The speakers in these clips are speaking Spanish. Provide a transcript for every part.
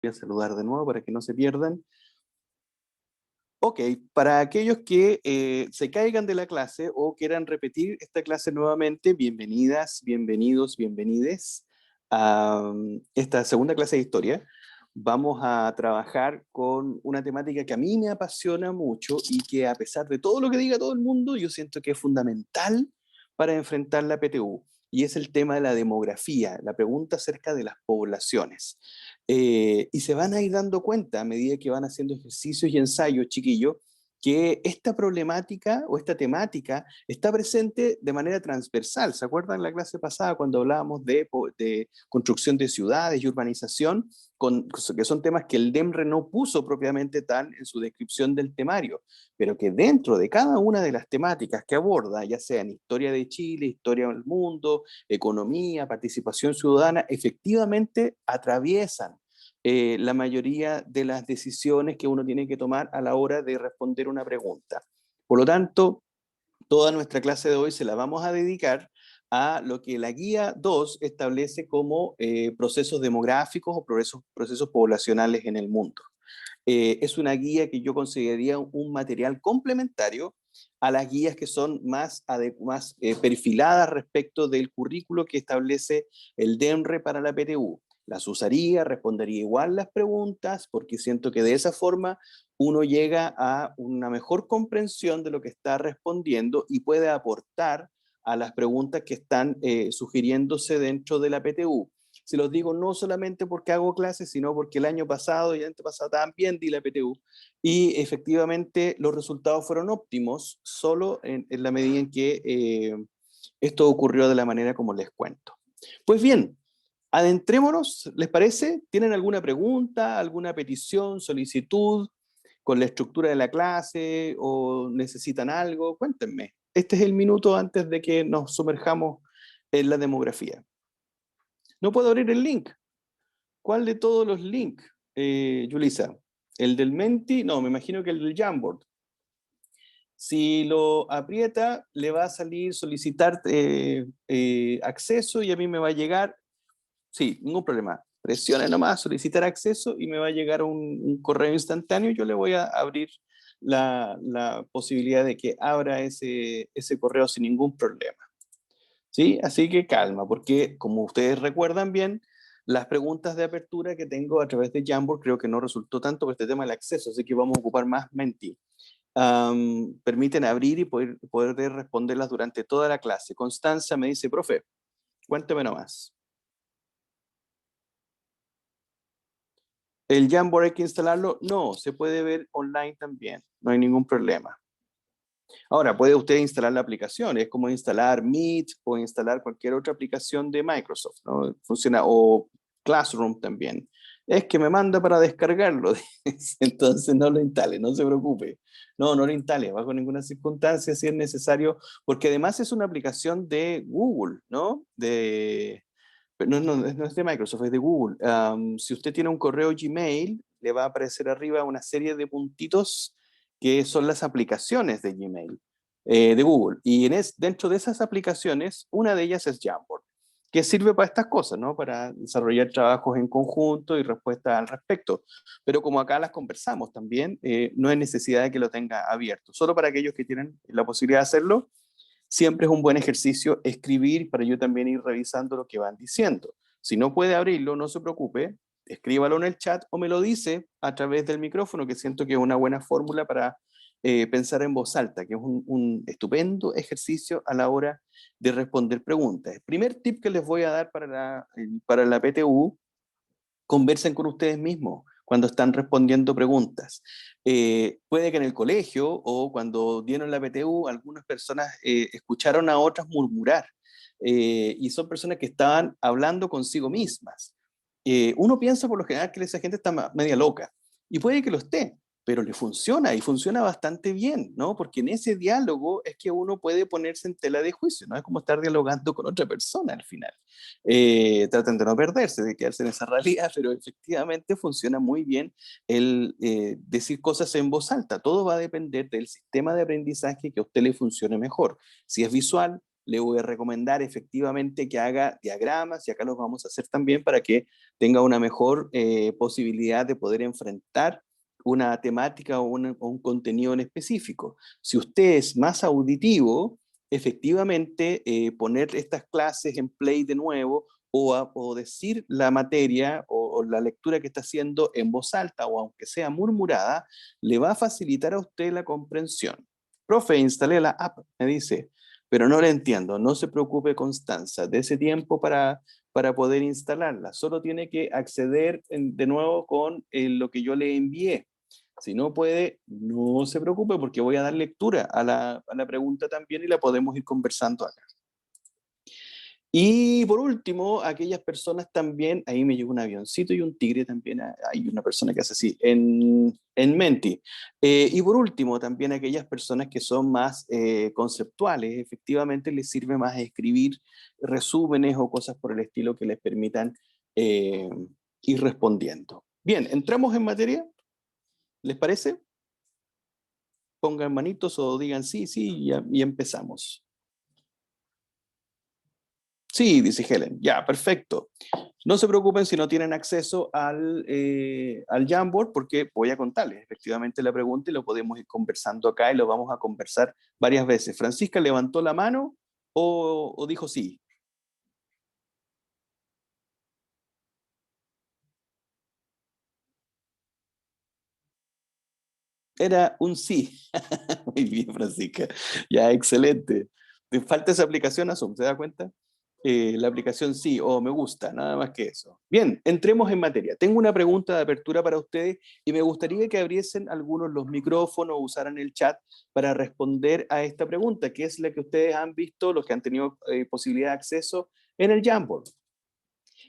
Voy a saludar de nuevo para que no se pierdan. Ok, para aquellos que se caigan de la clase o quieran repetir esta clase nuevamente, bienvenidas, bienvenidos, bienvenides a esta segunda clase de historia. Vamos a trabajar con una temática que a mí me apasiona mucho y que a pesar de todo lo que diga todo el mundo, yo siento que es fundamental para enfrentar la PTU. Y es el tema de la demografía, la pregunta acerca de las poblaciones. Y se van a ir dando cuenta a medida que van haciendo ejercicios y ensayos, chiquillos, que esta problemática o esta temática está presente de manera transversal. ¿Se acuerdan en la clase pasada cuando hablábamos de construcción de ciudades y urbanización? Que son temas que el DEMRE no puso propiamente tal en su descripción del temario, pero que dentro de cada una de las temáticas que aborda, ya sea en historia de Chile, historia del mundo, economía, participación ciudadana, efectivamente atraviesan la mayoría de las decisiones que uno tiene que tomar a la hora de responder una pregunta. Por lo tanto, toda nuestra clase de hoy se la vamos a dedicar a lo que la guía 2 establece como procesos demográficos o procesos poblacionales en el mundo. Es una guía que yo consideraría un material complementario a las guías que son más perfiladas respecto del currículo que establece el DEMRE para la PTU. Las usaría, respondería igual las preguntas, porque siento que de esa forma uno llega a una mejor comprensión de lo que está respondiendo y puede aportar a las preguntas que están sugiriéndose dentro de la PTU. Se los digo no solamente porque hago clases, sino porque el año pasado y el antepasado también di la PTU y efectivamente los resultados fueron óptimos solo en la medida en que esto ocurrió de la manera como les cuento. Pues bien, adentrémonos, ¿les parece? ¿Tienen alguna pregunta, alguna petición, solicitud con la estructura de la clase o necesitan algo? Cuéntenme. Este es el minuto antes de que nos sumerjamos en la demografía. No puedo abrir el link. ¿Cuál de todos los links, Yulisa? ¿El del Menti? No, me imagino que el del Jamboard. Si lo aprieta, le va a salir solicitar acceso y a mí me va a llegar, sí, ningún problema. Presione nomás, solicitar acceso y me va a llegar un correo instantáneo. Yo le voy a abrir la posibilidad de que abra ese correo sin ningún problema. ¿Sí? Así que calma, porque como ustedes recuerdan bien, las preguntas de apertura que tengo a través de Jamboard creo que no resultó tanto por este tema del acceso, así que vamos a ocupar más Menti. Permiten abrir y poder responderlas durante toda la clase. Constanza me dice, profe, cuénteme nomás. ¿El Jamboard hay que instalarlo? No, se puede ver online también, no hay ningún problema. Ahora, puede usted instalar la aplicación, es como instalar Meet o instalar cualquier otra aplicación de Microsoft, ¿no? Funciona, o Classroom también. Es que me manda para descargarlo, entonces no lo instale, no se preocupe. No, no lo instale, bajo ninguna circunstancia si es necesario, porque además es una aplicación de Google, ¿no? No es de Microsoft, es de Google. Si usted tiene un correo Gmail, le va a aparecer arriba una serie de puntitos que son las aplicaciones de Gmail, de Google. Y dentro de esas aplicaciones, una de ellas es Jamboard, que sirve para estas cosas, ¿no? Para desarrollar trabajos en conjunto y respuestas al respecto. Pero como acá las conversamos también, no hay necesidad de que lo tenga abierto. Solo para aquellos que tienen la posibilidad de hacerlo, siempre es un buen ejercicio escribir para yo también ir revisando lo que van diciendo. Si no puede abrirlo, no se preocupe, escríbalo en el chat o me lo dice a través del micrófono, que siento que es una buena fórmula para pensar en voz alta, que es un estupendo ejercicio a la hora de responder preguntas. El primer tip que les voy a dar para la PTU: conversen con ustedes mismos cuando están respondiendo preguntas. Puede que en el colegio o cuando dieron la PTU, algunas personas escucharon a otras murmurar y son personas que estaban hablando consigo mismas. Uno piensa por lo general que esa gente está media loca y puede que lo esté, pero le funciona y funciona bastante bien, ¿no? Porque en ese diálogo es que uno puede ponerse en tela de juicio, ¿no? Es como estar dialogando con otra persona al final. Tratan de no perderse, de quedarse en esa realidad, pero efectivamente funciona muy bien el decir cosas en voz alta. Todo va a depender del sistema de aprendizaje que a usted le funcione mejor. Si es visual, le voy a recomendar efectivamente que haga diagramas, y acá los vamos a hacer también para que tenga una mejor posibilidad de poder enfrentar una temática o un contenido en específico. Si usted es más auditivo, efectivamente poner estas clases en play de nuevo o decir la materia o la lectura que está haciendo en voz alta o aunque sea murmurada, le va a facilitar a usted la comprensión. Profe, instalé la app, me dice, pero no la entiendo. No se preocupe, Constanza, de ese tiempo para poder instalarla. Solo tiene que acceder de nuevo con lo que yo le envié. Si no puede, no se preocupe porque voy a dar lectura a la pregunta también y la podemos ir conversando acá. Y por último, aquellas personas también, ahí me llegó un avioncito y un tigre también, hay una persona que hace así, en Menti. Y por último, también aquellas personas que son más conceptuales, efectivamente les sirve más escribir resúmenes o cosas por el estilo que les permitan eh, ir respondiendo. Bien, ¿entramos en materia? ¿Les parece? Pongan manitos o digan sí, sí, y empezamos. Sí, dice Helen, ya, perfecto. No se preocupen si no tienen acceso al Jamboard, porque voy a contarles efectivamente la pregunta y lo podemos ir conversando acá y lo vamos a conversar varias veces. ¿Francisca levantó la mano o dijo sí? Era un sí. Muy bien, Francisca. Ya, excelente. Te falta esa aplicación, Azum, ¿se da cuenta? La aplicación sí, o me gusta, nada más que eso. Bien, entremos en materia. Tengo una pregunta de apertura para ustedes y me gustaría que abriesen algunos los micrófonos o usaran el chat para responder a esta pregunta, que es la que ustedes han visto, los que han tenido posibilidad de acceso en el Jamboard.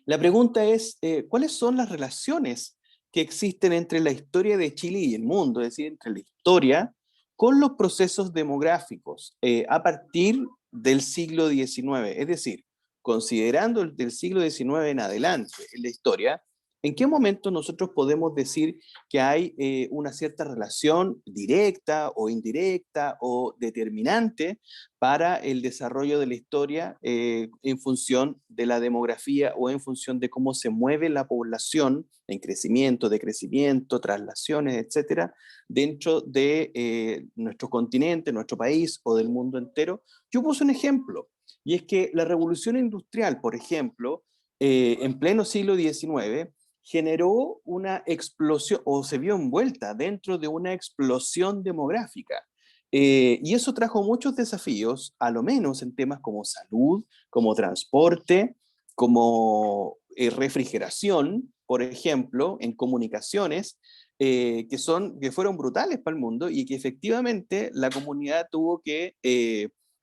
La pregunta es, ¿cuáles son las relaciones que existen entre la historia de Chile y el mundo, es decir, entre la historia con los procesos demográficos a partir del siglo XIX? Es decir, considerando del siglo XIX en adelante en la historia, ¿en qué momento nosotros podemos decir que hay una cierta relación directa o indirecta o determinante para el desarrollo de la historia en función de la demografía o en función de cómo se mueve la población en crecimiento, decrecimiento, traslaciones, etcétera, dentro de nuestro continente, nuestro país o del mundo entero? Yo puse un ejemplo, y es que la revolución industrial, por ejemplo, en pleno siglo XIX, generó una explosión, o se vio envuelta dentro de una explosión demográfica. Y eso trajo muchos desafíos, a lo menos en temas como salud, como transporte, como refrigeración, por ejemplo, en comunicaciones, que fueron brutales para el mundo y que efectivamente la comunidad tuvo que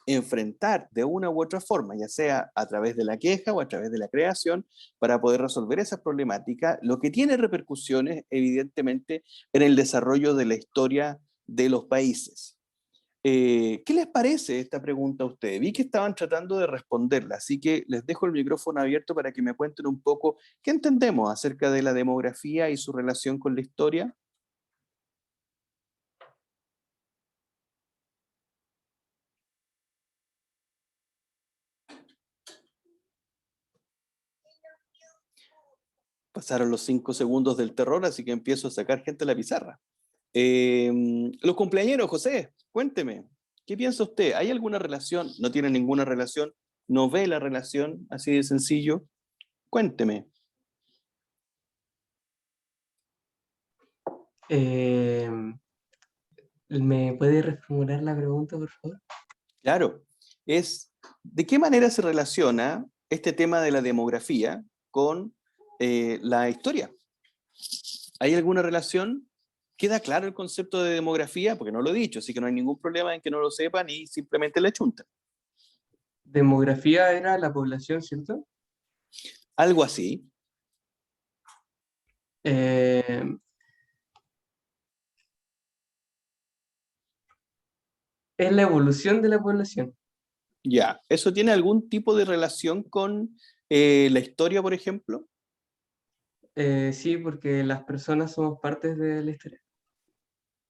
enfrentar de una u otra forma, ya sea a través de la queja o a través de la creación, para poder resolver esas problemáticas, lo que tiene repercusiones evidentemente en el desarrollo de la historia de los países. ¿Qué les parece esta pregunta a ustedes? Vi que estaban tratando de responderla, así que les dejo el micrófono abierto para que me cuenten un poco qué entendemos acerca de la demografía y su relación con la historia. Pasaron los 5 segundos del terror, así que empiezo a sacar gente a la pizarra. Los cumpleañeros, José, cuénteme, ¿qué piensa usted? ¿Hay alguna relación? ¿No tiene ninguna relación? ¿No ve la relación? Así de sencillo. Cuénteme. Eh, ¿Me puede reformular la pregunta, por favor? Claro, ¿de qué manera se relaciona este tema de la demografía con la historia? ¿Hay alguna relación? ¿Queda claro el concepto de demografía? Porque no lo he dicho, así que no hay ningún problema en que no lo sepan y simplemente le chuntan. Demografía era la población, ¿cierto? Algo así. Eh, es la evolución de la población. Ya. ¿Eso tiene algún tipo de relación con la historia, por ejemplo? Sí, porque las personas somos partes de la historia.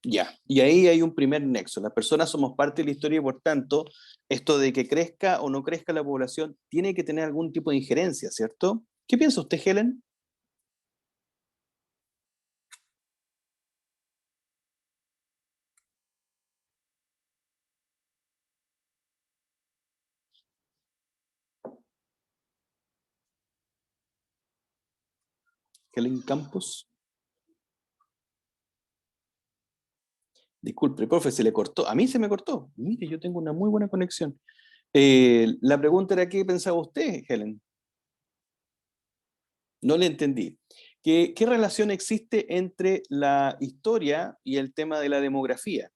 Ya, y ahí hay un primer nexo. Las personas somos parte de la historia y por tanto, esto de que crezca o no crezca la población tiene que tener algún tipo de injerencia, ¿cierto? ¿Qué piensa usted, Helen? Helen Campos. Disculpe, profe, se le cortó. A mí se me cortó. Mire, yo tengo una muy buena conexión. La pregunta era, ¿qué pensaba usted, Helen? No le entendí. ¿Qué relación existe entre la historia y el tema de la demografía?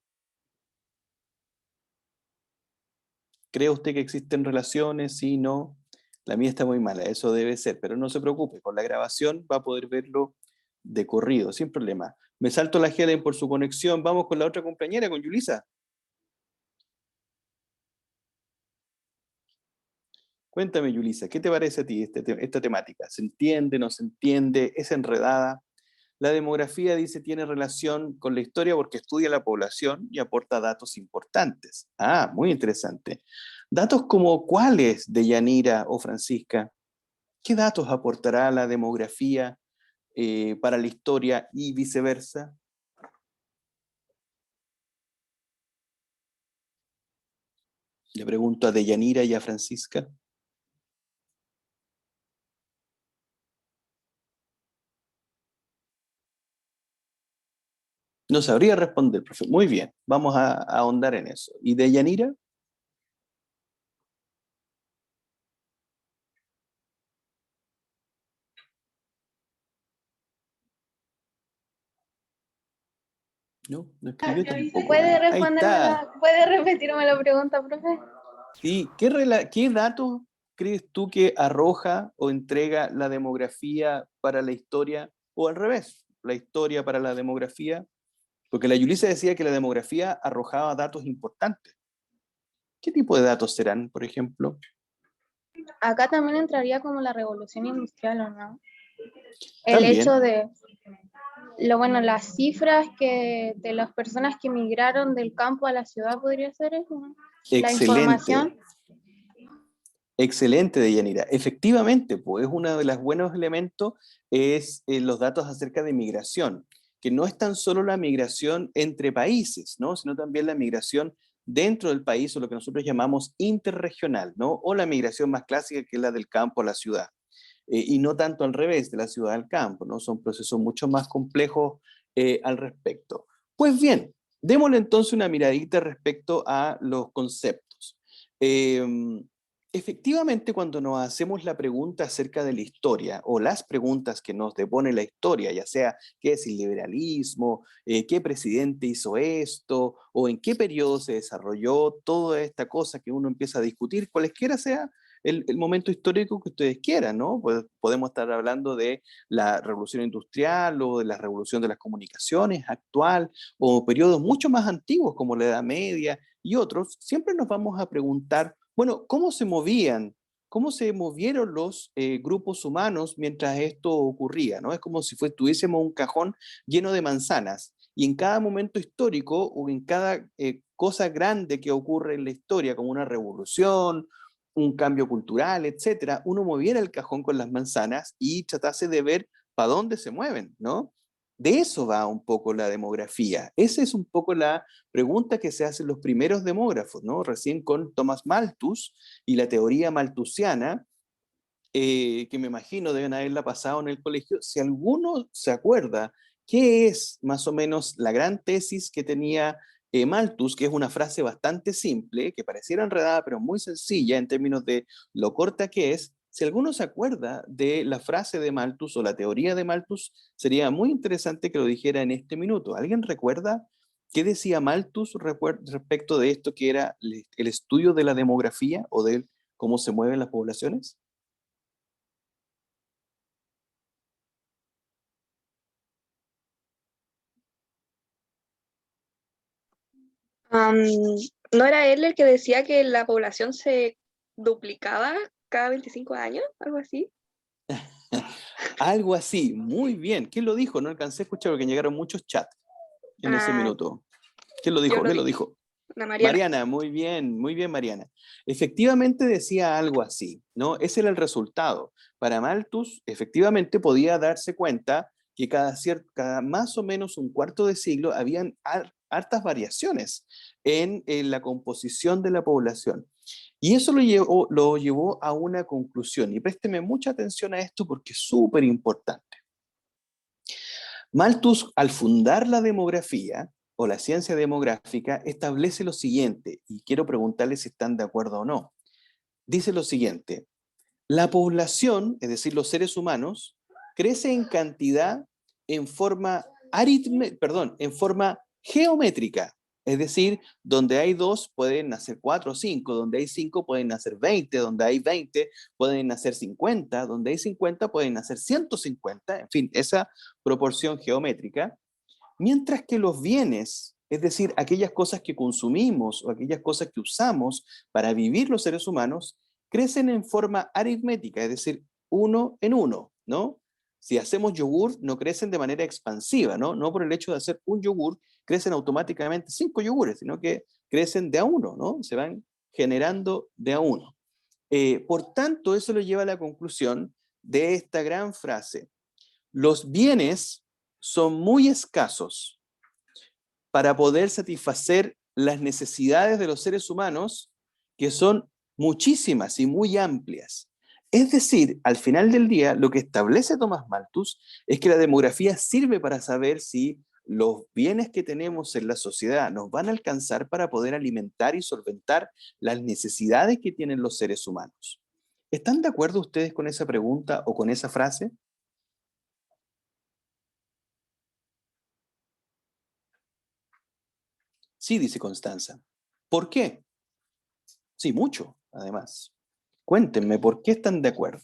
¿Cree usted que existen relaciones? Sí, no. La mía está muy mala, eso debe ser, pero no se preocupe, con la grabación va a poder verlo de corrido, sin problema. Me salto la Helen por su conexión. Vamos con la otra compañera, con Yulisa. Cuéntame, Yulisa, ¿qué te parece a ti esta temática? ¿Se entiende, no se entiende? ¿Es enredada? La demografía, dice, tiene relación con la historia porque estudia la población y aporta datos importantes. Ah, muy interesante. ¿Datos como cuáles de Yanira o Francisca? ¿Qué datos aportará la demografía para la historia y viceversa? Le pregunto a Deyanira y a Francisca. No sabría responder, profe. Muy bien, vamos a ahondar en eso. ¿Y Deyanira? No, no escribió tampoco. Ahí está. ¿Puede repetirme la pregunta, profe? Sí, ¿qué datos crees tú que arroja o entrega la demografía para la historia? O al revés, la historia para la demografía. Porque la Yulisa decía que la demografía arrojaba datos importantes. ¿Qué tipo de datos serán, por ejemplo? Acá también entraría como la revolución industrial, ¿o no? El También, hecho de, bueno, las cifras de las personas que migraron del campo a la ciudad podría ser eso, ¿no? La excelente. información. Excelente, Deyanira. Efectivamente, pues es uno de los buenos elementos es los datos acerca de migración, que no es tan solo la migración entre países, ¿no? Sino también la migración dentro del país o lo que nosotros llamamos interregional, ¿no? O la migración más clásica que es la del campo a la ciudad. Y no tanto al revés, de la ciudad al campo, ¿no? Son procesos mucho más complejos al respecto. Pues bien, démosle entonces una miradita respecto a los conceptos. Eh, Efectivamente, cuando nos hacemos la pregunta acerca de la historia o las preguntas que nos depone la historia, ya sea qué es el liberalismo, qué presidente hizo esto o en qué periodo se desarrolló toda esta cosa que uno empieza a discutir, cualesquiera sea el momento histórico que ustedes quieran, ¿no? Pues podemos estar hablando de la revolución industrial o de la revolución de las comunicaciones actual o periodos mucho más antiguos como la Edad Media y otros, siempre nos vamos a preguntar, bueno, ¿cómo se movían? ¿Cómo se movieron los grupos humanos mientras esto ocurría? ¿No? Es como si tuviésemos un cajón lleno de manzanas y en cada momento histórico o en cada cosa grande que ocurre en la historia, como una revolución, un cambio cultural, etcétera, uno moviera el cajón con las manzanas y tratase de ver para dónde se mueven, ¿no? De eso va un poco la demografía. Esa es un poco la pregunta que se hacen los primeros demógrafos, ¿no? Recién con Thomas Malthus y la teoría malthusiana, que me imagino deben haberla pasado en el colegio. Si alguno se acuerda, ¿qué es más o menos la gran tesis que tenía Malthus, que es una frase bastante simple, que pareciera enredada, pero muy sencilla en términos de lo corta que es? Si alguno se acuerda de la frase de Malthus o la teoría de Malthus, sería muy interesante que lo dijera en este minuto. ¿Alguien recuerda qué decía Malthus respecto de esto que era el estudio de la demografía o de cómo se mueven las poblaciones? Am, ¿No era él el que decía que la población se duplicaba cada 25 años? Algo así. Algo así, muy bien. ¿Quién lo dijo? No alcancé a escuchar porque llegaron muchos chats. en ese Ah, minuto? ¿Quién lo yo dijo? lo ¿Quién lo dije. dijo? La Mariana. Mariana, muy bien, Mariana. Efectivamente decía algo así, ¿no? Ese era el resultado. Para Malthus, efectivamente podía darse cuenta que cada más o menos un cuarto de siglo habían hartas variaciones en la composición de la población. Y eso lo llevó a una conclusión. Y présteme mucha atención a esto porque es súper importante. Malthus, al fundar la demografía o la ciencia demográfica, establece lo siguiente, y quiero preguntarles si están de acuerdo o no. Dice lo siguiente: la población, es decir, los seres humanos, crece en cantidad en forma en forma geométrica. Es decir, donde hay 2 pueden nacer 4 o 5, donde hay 5 pueden nacer 20, donde hay 20 pueden nacer 50, donde hay 50 pueden nacer 150, en fin, esa proporción geométrica. Mientras que los bienes, es decir, aquellas cosas que consumimos o aquellas cosas que usamos para vivir los seres humanos, crecen en forma aritmética, es decir, uno en uno, ¿no? Si hacemos yogur, no crecen de manera expansiva, ¿no? No por el hecho de hacer un yogur, crecen automáticamente 5 yogures, sino que crecen de a uno, ¿no? Se van generando de a uno. Por tanto, eso lo lleva a la conclusión de esta gran frase: los bienes son muy escasos para poder satisfacer las necesidades de los seres humanos, que son muchísimas y muy amplias. Es decir, al final del día, lo que establece Thomas Malthus es que la demografía sirve para saber si los bienes que tenemos en la sociedad nos van a alcanzar para poder alimentar y solventar las necesidades que tienen los seres humanos. ¿Están de acuerdo ustedes con esa pregunta o con esa frase? Sí, dice Constanza. ¿Por qué? Sí, mucho, además. Cuéntenme, ¿por qué están de acuerdo?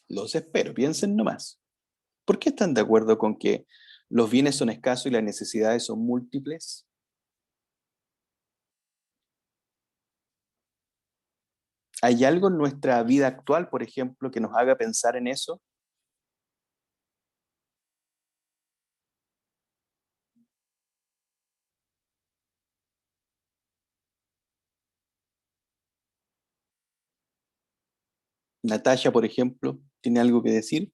Los espero, piensen nomás. ¿Por qué están de acuerdo con que los bienes son escasos y las necesidades son múltiples? ¿Hay algo en nuestra vida actual, por ejemplo, que nos haga pensar en eso? Natasha, por ejemplo, ¿tiene algo que decir?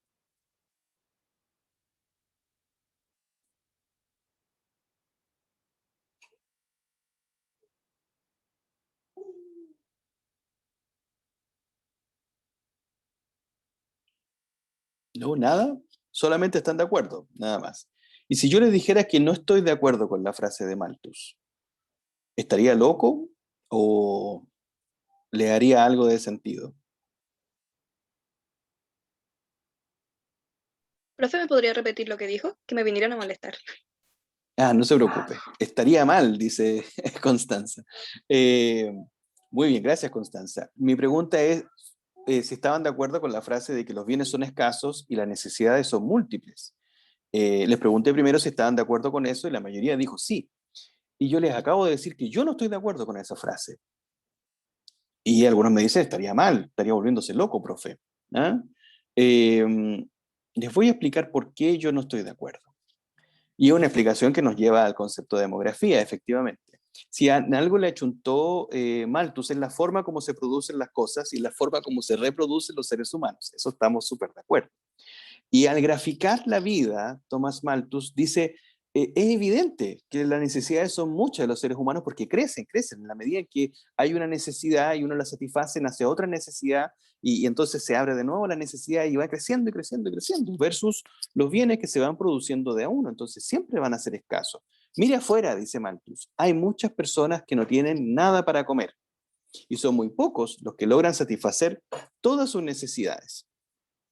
No, nada. Solamente están de acuerdo, nada más. Y si yo les dijera que no estoy de acuerdo con la frase de Malthus, ¿estaría loco o le haría algo de sentido? Profe, ¿me podría repetir lo que dijo? Que me vinieron a molestar. Ah, no se preocupe. Estaría mal, dice Constanza. Eh, Muy bien, gracias, Constanza. Mi pregunta es si estaban de acuerdo con la frase de que los bienes son escasos y las necesidades son múltiples. Les pregunté primero si estaban de acuerdo con eso y la mayoría dijo sí. Y yo les acabo de decir que yo no estoy de acuerdo con esa frase. Y algunos me dicen, estaría mal, estaría volviéndose loco, profe. ¿Ah? Eh, Les voy a explicar por qué yo no estoy de acuerdo. Y una explicación que nos lleva al concepto de demografía, efectivamente. Si en algo le achuntó Malthus es la forma como se producen las cosas y la forma como se reproducen los seres humanos. Eso estamos súper de acuerdo. Y al graficar la vida, Thomas Malthus dice, es evidente que las necesidades son muchas de los seres humanos porque crecen. En la medida en que hay una necesidad y uno la satisface, nace otra necesidad y entonces se abre de nuevo la necesidad y va creciendo y creciendo y creciendo, versus los bienes que se van produciendo de a uno. Entonces siempre van a ser escasos. Mire afuera, dice Malthus, hay muchas personas que no tienen nada para comer y son muy pocos los que logran satisfacer todas sus necesidades.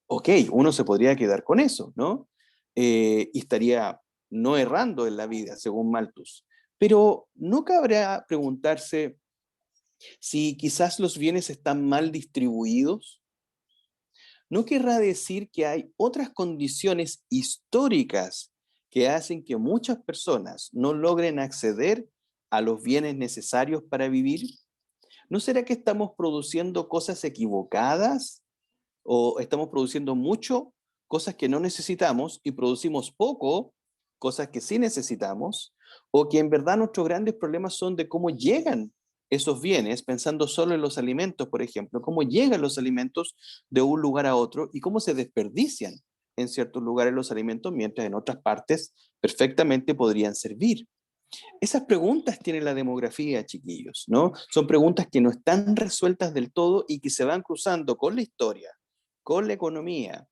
Ok, uno se podría quedar con eso, ¿no? Y estaría no errando en la vida, según Malthus. Pero ¿no cabrá preguntarse si quizás los bienes están mal distribuidos? ¿No querrá decir que hay otras condiciones históricas que hacen que muchas personas no logren acceder a los bienes necesarios para vivir? ¿No será que estamos produciendo cosas equivocadas o estamos produciendo mucho, cosas que no necesitamos, y producimos poco, cosas que sí necesitamos, o que en verdad nuestros grandes problemas son de cómo llegan esos bienes, pensando solo en los alimentos, por ejemplo, cómo llegan los alimentos de un lugar a otro y cómo se desperdician en ciertos lugares los alimentos, mientras en otras partes perfectamente podrían servir? Esas preguntas tiene la demografía, chiquillos, ¿no? Son preguntas que no están resueltas del todo y que se van cruzando con la historia, con la economía,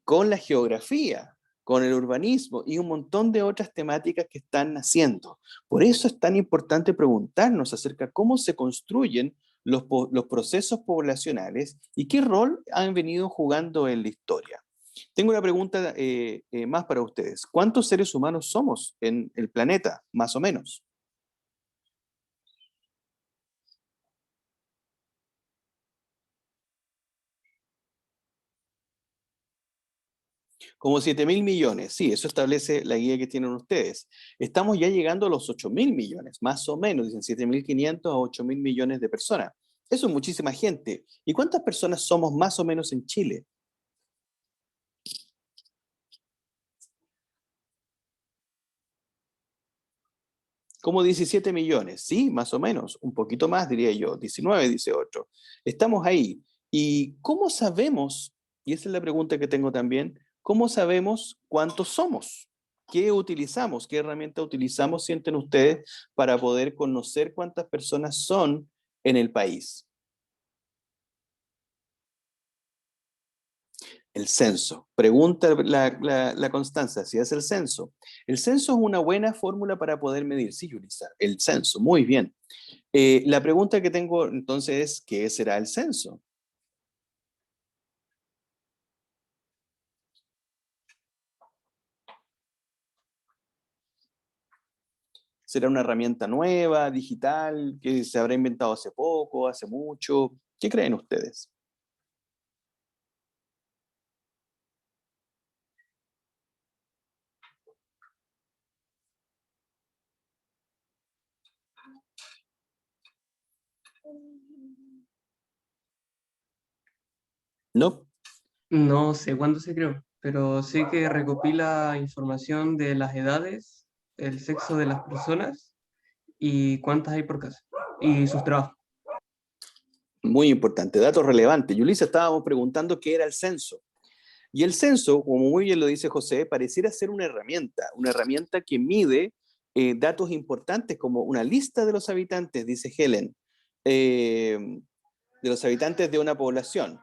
con la geografía, con el urbanismo y un montón de otras temáticas que están naciendo. Por eso es tan importante preguntarnos acerca de cómo se construyen los procesos poblacionales y qué rol han venido jugando en la historia. Tengo una pregunta más para ustedes. ¿Cuántos seres humanos somos en el planeta, más o menos? Como 7.000 millones, sí, eso establece la guía que tienen ustedes. Estamos ya llegando a los 8.000 millones, más o menos, dicen 7.500 a 8.000 millones de personas. Eso es muchísima gente. ¿Y cuántas personas somos más o menos en Chile? Como 17 millones, sí, más o menos, un poquito más diría yo, 19, 18. Estamos ahí. ¿Y cómo sabemos, y esa es la pregunta que tengo también, cómo sabemos cuántos somos? ¿Qué utilizamos? ¿Qué herramienta utilizamos, sienten ustedes, para poder conocer cuántas personas son en el país? El censo. Pregunta la Constanza, si es el censo. El censo es una buena fórmula para poder medir. Sí, Yulisa, el censo, muy bien. La pregunta que tengo entonces es, ¿qué será el censo? ¿Será una herramienta nueva, digital, que se habrá inventado hace poco, hace mucho? ¿Qué creen ustedes? ¿No? No sé cuándo se creó, pero sé que recopila información de las edades, el sexo de las personas y cuántas hay por casa y sus trabajos. Muy importante, datos relevantes. Yulisa, estábamos preguntando qué era el censo. Y el censo, como muy bien lo dice José, pareciera ser una herramienta que mide datos importantes como una lista de los habitantes, dice Helen, eh, de los habitantes de una población,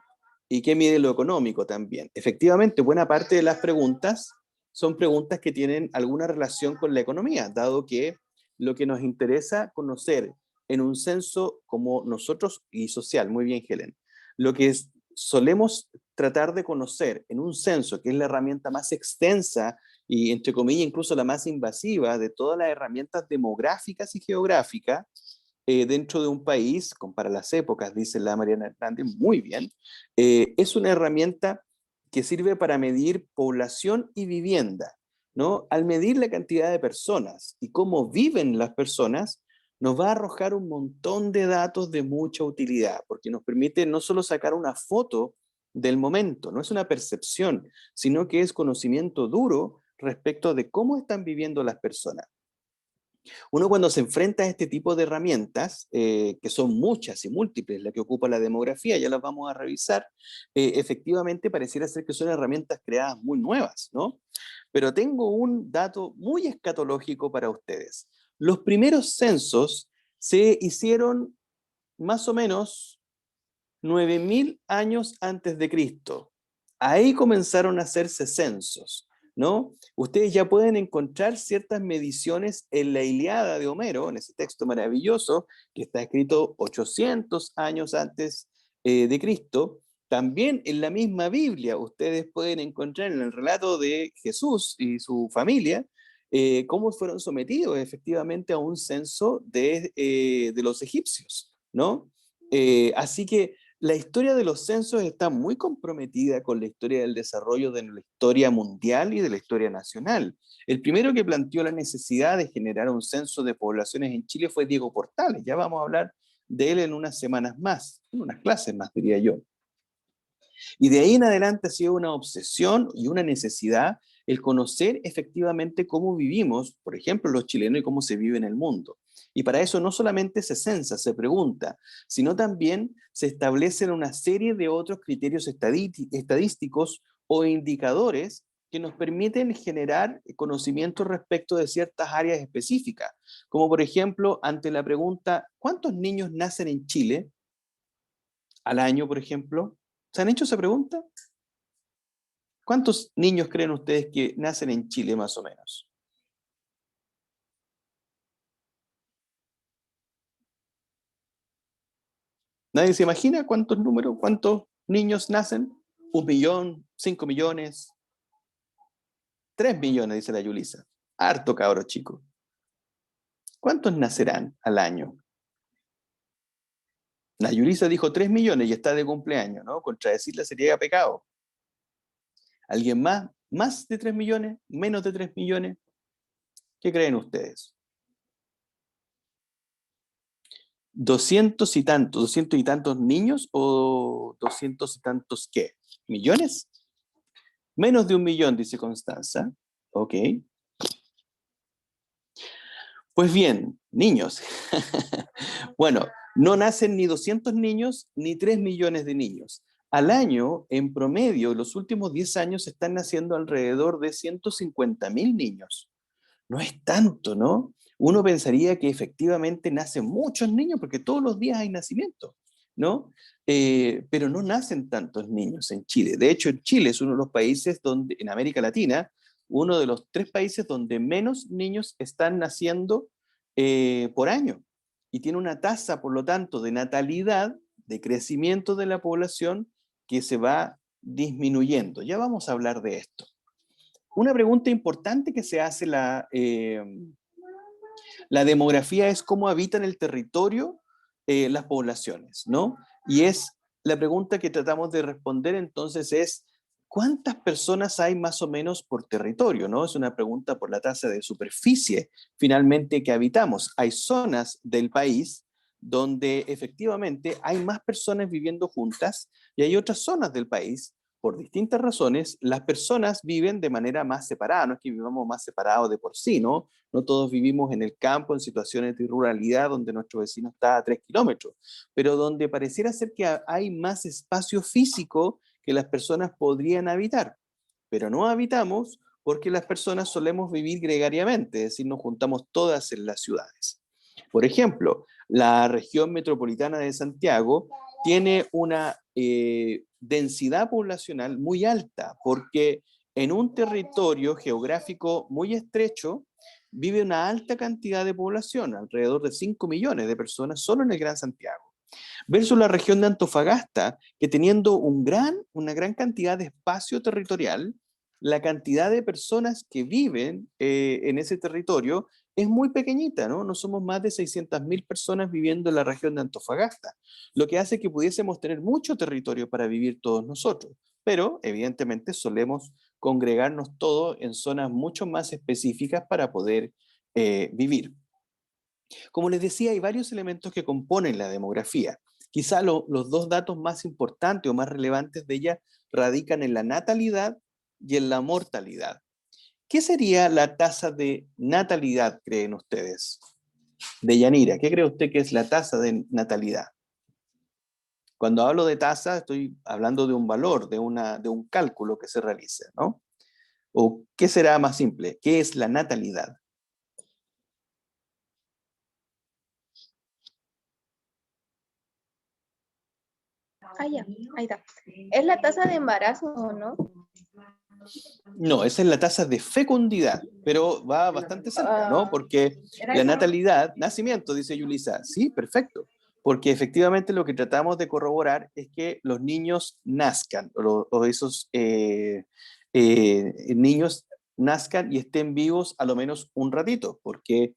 y que mide lo económico también. Efectivamente, buena parte de las preguntas son preguntas que tienen alguna relación con la economía, dado que lo que nos interesa conocer en un censo como nosotros, y social, muy bien Helen, lo que solemos tratar de conocer en un censo, que es la herramienta más extensa y, entre comillas, incluso la más invasiva de todas las herramientas demográficas y geográficas dentro de un país, para las épocas, dice la Mariana Hernández, muy bien, es una herramienta que sirve para medir población y vivienda, ¿no? Al medir la cantidad de personas y cómo viven las personas, nos va a arrojar un montón de datos de mucha utilidad, porque nos permite no solo sacar una foto del momento, no es una percepción, sino que es conocimiento duro respecto de cómo están viviendo las personas. Uno cuando se enfrenta a este tipo de herramientas, que son muchas y múltiples, la que ocupa la demografía, ya las vamos a revisar, efectivamente pareciera ser que son herramientas creadas muy nuevas, ¿no? Pero tengo un dato muy escatológico para ustedes. Los primeros censos se hicieron más o menos 9.000 años antes de Cristo. Ahí comenzaron a hacerse censos, ¿no? Ustedes ya pueden encontrar ciertas mediciones en la Ilíada de Homero, en ese texto maravilloso que está escrito 800 años antes de Cristo. También en la misma Biblia ustedes pueden encontrar en el relato de Jesús y su familia cómo fueron sometidos efectivamente a un censo de los egipcios, ¿no? Así que La historia de los censos está muy comprometida con la historia del desarrollo de la historia mundial y de la historia nacional. El primero que planteó la necesidad de generar un censo de poblaciones en Chile fue Diego Portales. Ya vamos a hablar de él en unas semanas más, en unas clases más, diría yo. Y de ahí en adelante ha sido una obsesión y una necesidad el conocer efectivamente cómo vivimos, por ejemplo, los chilenos y cómo se vive en el mundo. Y para eso no solamente se censa, se pregunta, sino también se establecen una serie de otros criterios estadísticos o indicadores que nos permiten generar conocimiento respecto de ciertas áreas específicas, como por ejemplo, ante la pregunta, ¿cuántos niños nacen en Chile al año, por ejemplo? ¿Se han hecho esa pregunta? ¿Cuántos niños creen ustedes que nacen en Chile más o menos? ¿Nadie se imagina cuántos números, cuántos niños nacen? 1 millón, 5 millones, 3 millones, dice la Yulisa. Harto cabro chico. ¿Cuántos nacerán al año? La Yulisa dijo 3 millones y está de cumpleaños, ¿no? Contradecirla sería pecado. ¿Alguien más? ¿Más de 3 millones? ¿Menos de 3 millones? ¿Qué creen ustedes? 200 y tantos niños o 200 y tantos qué? ¿Millones? Menos de 1 millón, dice Constanza. Ok. Pues bien, niños. Bueno, no nacen ni 200 niños ni 3 millones de niños. Al año, en promedio, los últimos 10 años están naciendo alrededor de 150.000 niños. No es tanto, ¿no? Uno pensaría que efectivamente nacen muchos niños porque todos los días hay nacimiento, ¿no? Pero no nacen tantos niños en Chile. De hecho, Chile es uno de los países donde, en América Latina, uno de los 3 países donde menos niños están naciendo por año. Y tiene una tasa, por lo tanto, de natalidad, de crecimiento de la población que se va disminuyendo. Ya vamos a hablar de esto. Una pregunta importante que se hace la demografía es cómo habitan el territorio las poblaciones, ¿no? Y es la pregunta que tratamos de responder entonces es, ¿cuántas personas hay más o menos por territorio, ¿no? Es una pregunta por la tasa de superficie finalmente que habitamos. Hay zonas del país donde efectivamente hay más personas viviendo juntas y hay otras zonas del país por distintas razones, las personas viven de manera más separada, no es que vivamos más separados de por sí, ¿no? No todos vivimos en el campo, en situaciones de ruralidad, donde nuestro vecino está a 3 kilómetros, pero donde pareciera ser que hay más espacio físico que las personas podrían habitar, pero no habitamos porque las personas solemos vivir gregariamente, es decir, nos juntamos todas en las ciudades. Por ejemplo, la región metropolitana de Santiago tiene una densidad poblacional muy alta, porque en un territorio geográfico muy estrecho vive una alta cantidad de población, alrededor de 5 millones de personas solo en el Gran Santiago, versus la región de Antofagasta, que teniendo una gran cantidad de espacio territorial, la cantidad de personas que viven en ese territorio es muy pequeñita, ¿no? No somos más de 600.000 personas viviendo en la región de Antofagasta, lo que hace que pudiésemos tener mucho territorio para vivir todos nosotros, pero evidentemente solemos congregarnos todos en zonas mucho más específicas para poder vivir. Como les decía, hay varios elementos que componen la demografía. Quizá los 2 datos más importantes o más relevantes de ella radican en la natalidad y en la mortalidad. ¿Qué sería la tasa de natalidad, creen ustedes? Deyanira, ¿qué cree usted que es la tasa de natalidad? Cuando hablo de tasa, estoy hablando de un valor, de un cálculo que se realice, ¿no? ¿O qué será más simple? ¿Qué es la natalidad? Ah, ya, ahí está. ¿Es la tasa de embarazo o no? No, esa es la tasa de fecundidad, pero va bastante cerca, ¿no? Porque ¿Era la eso? natalidad, nacimiento, dice Yulisa, sí, perfecto, porque efectivamente lo que tratamos de corroborar es que los niños nazcan, o esos niños nazcan y estén vivos a lo menos un ratito, porque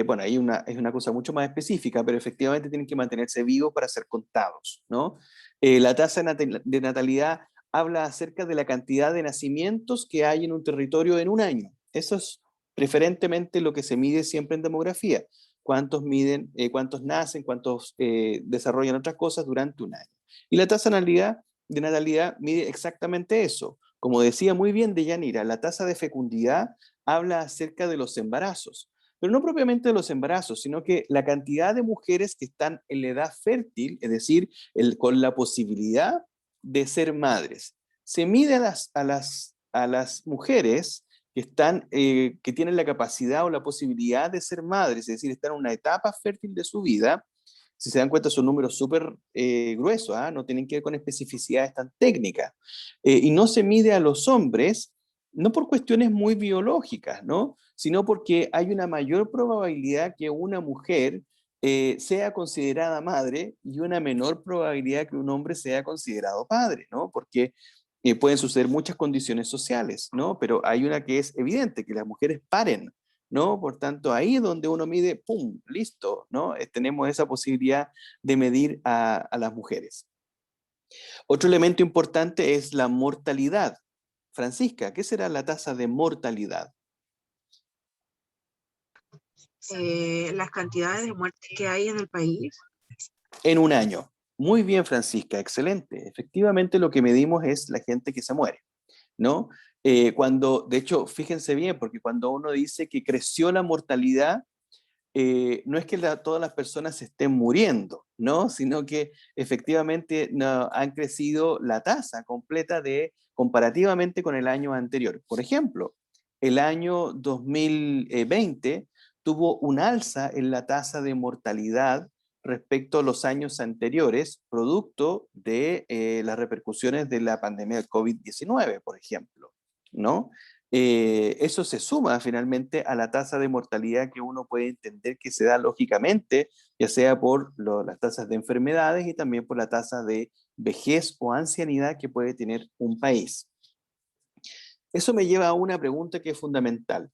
Bueno, hay es una cosa mucho más específica, pero efectivamente tienen que mantenerse vivos para ser contados, ¿no? La tasa de natalidad habla acerca de la cantidad de nacimientos que hay en un territorio en un año. Eso es preferentemente lo que se mide siempre en demografía. Cuántos miden, cuántos nacen, cuántos desarrollan otras cosas durante un año. Y la tasa de natalidad mide exactamente eso. Como decía muy bien Deyanira, la tasa de fecundidad habla acerca de los embarazos, pero no propiamente de los embarazos, sino que la cantidad de mujeres que están en la edad fértil, es decir, con la posibilidad de ser madres. Se mide a las mujeres que están, que tienen la capacidad o la posibilidad de ser madres, es decir, están en una etapa fértil de su vida. Si se dan cuenta, son números súper gruesos, ¿ah? No tienen que ver con especificidades tan técnicas. Y no se mide a los hombres, no por cuestiones muy biológicas, ¿no? Sino porque hay una mayor probabilidad que una mujer sea considerada madre y una menor probabilidad que un hombre sea considerado padre, ¿no? Porque pueden suceder muchas condiciones sociales, ¿no? Pero hay una que es evidente, que las mujeres paren, ¿no? Por tanto, ahí es donde uno mide, ¡pum!, listo, ¿no? Tenemos esa posibilidad de medir a las mujeres. Otro elemento importante es la mortalidad. Francisca, ¿qué será la tasa de mortalidad? Las cantidades de muertes que hay en el país. En un año. Muy bien, Francisca, excelente. Efectivamente, lo que medimos es la gente que se muere, ¿no? De hecho, fíjense bien, porque cuando uno dice que creció la mortalidad, no es que todas las personas se estén muriendo, ¿no? Sino que efectivamente no, han crecido la tasa completa comparativamente con el año anterior. Por ejemplo, el año 2020 tuvo un alza en la tasa de mortalidad respecto a los años anteriores, producto de las repercusiones de la pandemia del COVID-19, por ejemplo, ¿no? Eso se suma finalmente a la tasa de mortalidad que uno puede entender que se da lógicamente, ya sea por las tasas de enfermedades y también por la tasa de vejez o ancianidad que puede tener un país. Eso me lleva a una pregunta que es fundamental.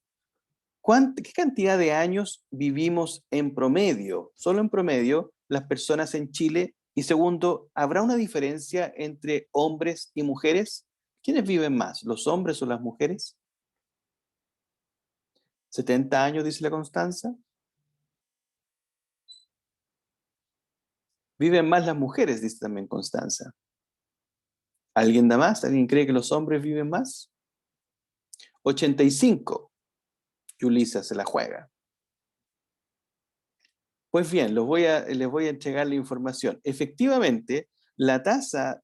¿Qué cantidad de años vivimos en promedio, solo en promedio, las personas en Chile? Y segundo, ¿habrá una diferencia entre hombres y mujeres? ¿Quiénes viven más, los hombres o las mujeres? 70 años, dice la Constanza. Viven más las mujeres, dice también Constanza. ¿Alguien da más? ¿Alguien cree que los hombres viven más? 85. Yulisa se la juega. Pues bien, les voy a entregar la información. Efectivamente, la la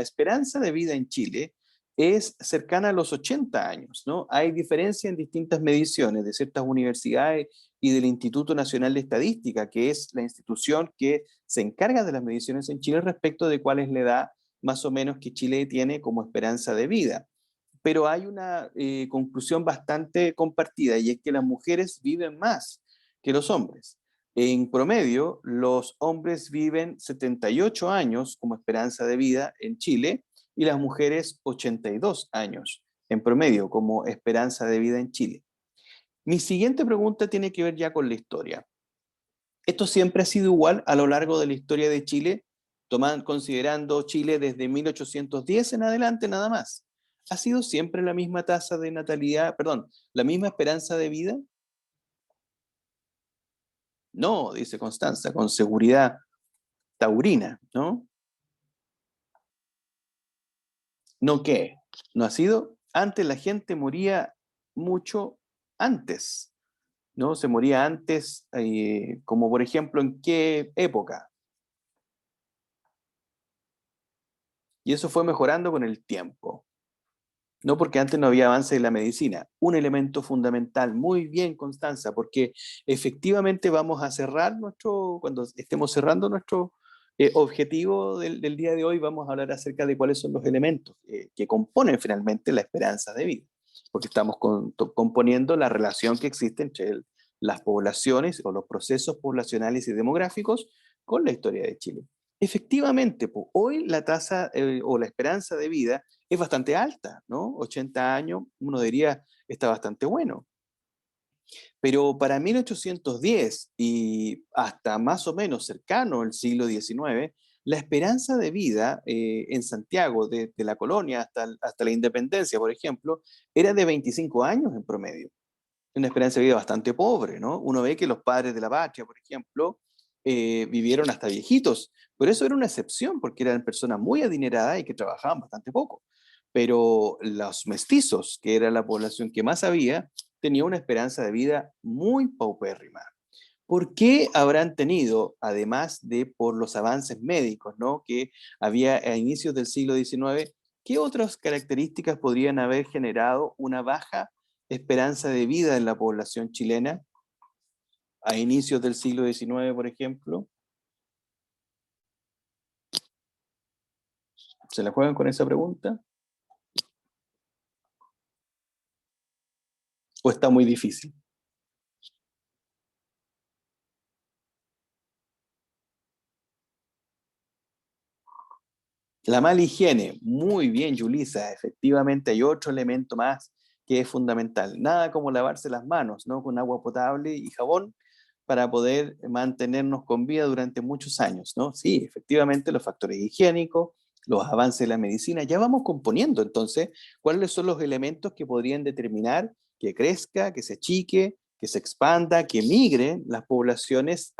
esperanza de vida en Chile es cercana a los 80 años, ¿no? Hay diferencia en distintas mediciones de ciertas universidades y del Instituto Nacional de Estadística, que es la institución que se encarga de las mediciones en Chile respecto de cuál es la edad más o menos que Chile tiene como esperanza de vida. Pero hay una conclusión bastante compartida y es que las mujeres viven más que los hombres. En promedio, los hombres viven 78 años como esperanza de vida en Chile y las mujeres 82 años en promedio como esperanza de vida en Chile. Mi siguiente pregunta tiene que ver ya con la historia. ¿Esto siempre ha sido igual a lo largo de la historia de Chile, considerando Chile desde 1810 en adelante nada más? ¿Ha sido siempre la misma tasa de natalidad, perdón, la misma esperanza de vida? No, dice Constanza, con seguridad taurina, ¿no? ¿No qué? ¿No ha sido? Antes la gente moría mucho antes, ¿no? Se moría antes, como por ejemplo, ¿en qué época? Y eso fue mejorando con el tiempo. No porque antes no había avance en la medicina. Un elemento fundamental. Muy bien, Constanza, porque efectivamente vamos a cerrar cuando estemos cerrando nuestro objetivo del día de hoy, vamos a hablar acerca de cuáles son los elementos que componen finalmente la esperanza de vida. Porque estamos componiendo la relación que existe entre las poblaciones o los procesos poblacionales y demográficos con la historia de Chile. Efectivamente, hoy la tasa o la esperanza de vida es bastante alta, ¿no? 80 años, uno diría, está bastante bueno. Pero para 1810 y hasta más o menos cercano al siglo XIX, la esperanza de vida en Santiago, de la colonia hasta la independencia, por ejemplo, era de 25 años en promedio. Una esperanza de vida bastante pobre, ¿no? Uno ve que los padres de la patria, por ejemplo, vivieron hasta viejitos, pero eso era una excepción porque eran personas muy adineradas y que trabajaban bastante poco. Pero los mestizos, que era la población que más había, tenía una esperanza de vida muy paupérrima. ¿Por qué habrán tenido, además de por los avances médicos, ¿no? que había a inicios del siglo XIX, qué otras características podrían haber generado una baja esperanza de vida en la población chilena a inicios del siglo XIX, por ejemplo? ¿Se la juegan con esa pregunta? ¿O está muy difícil? La mala higiene, muy bien, Yulisa, efectivamente hay otro elemento más que es fundamental. Nada como lavarse las manos, ¿no? Con agua potable y jabón para poder mantenernos con vida durante muchos años, ¿no? Sí, efectivamente los factores higiénicos, los avances de la medicina, ya vamos componiendo entonces cuáles son los elementos que podrían determinar que crezca, que se achique, que se expanda, que migren las poblaciones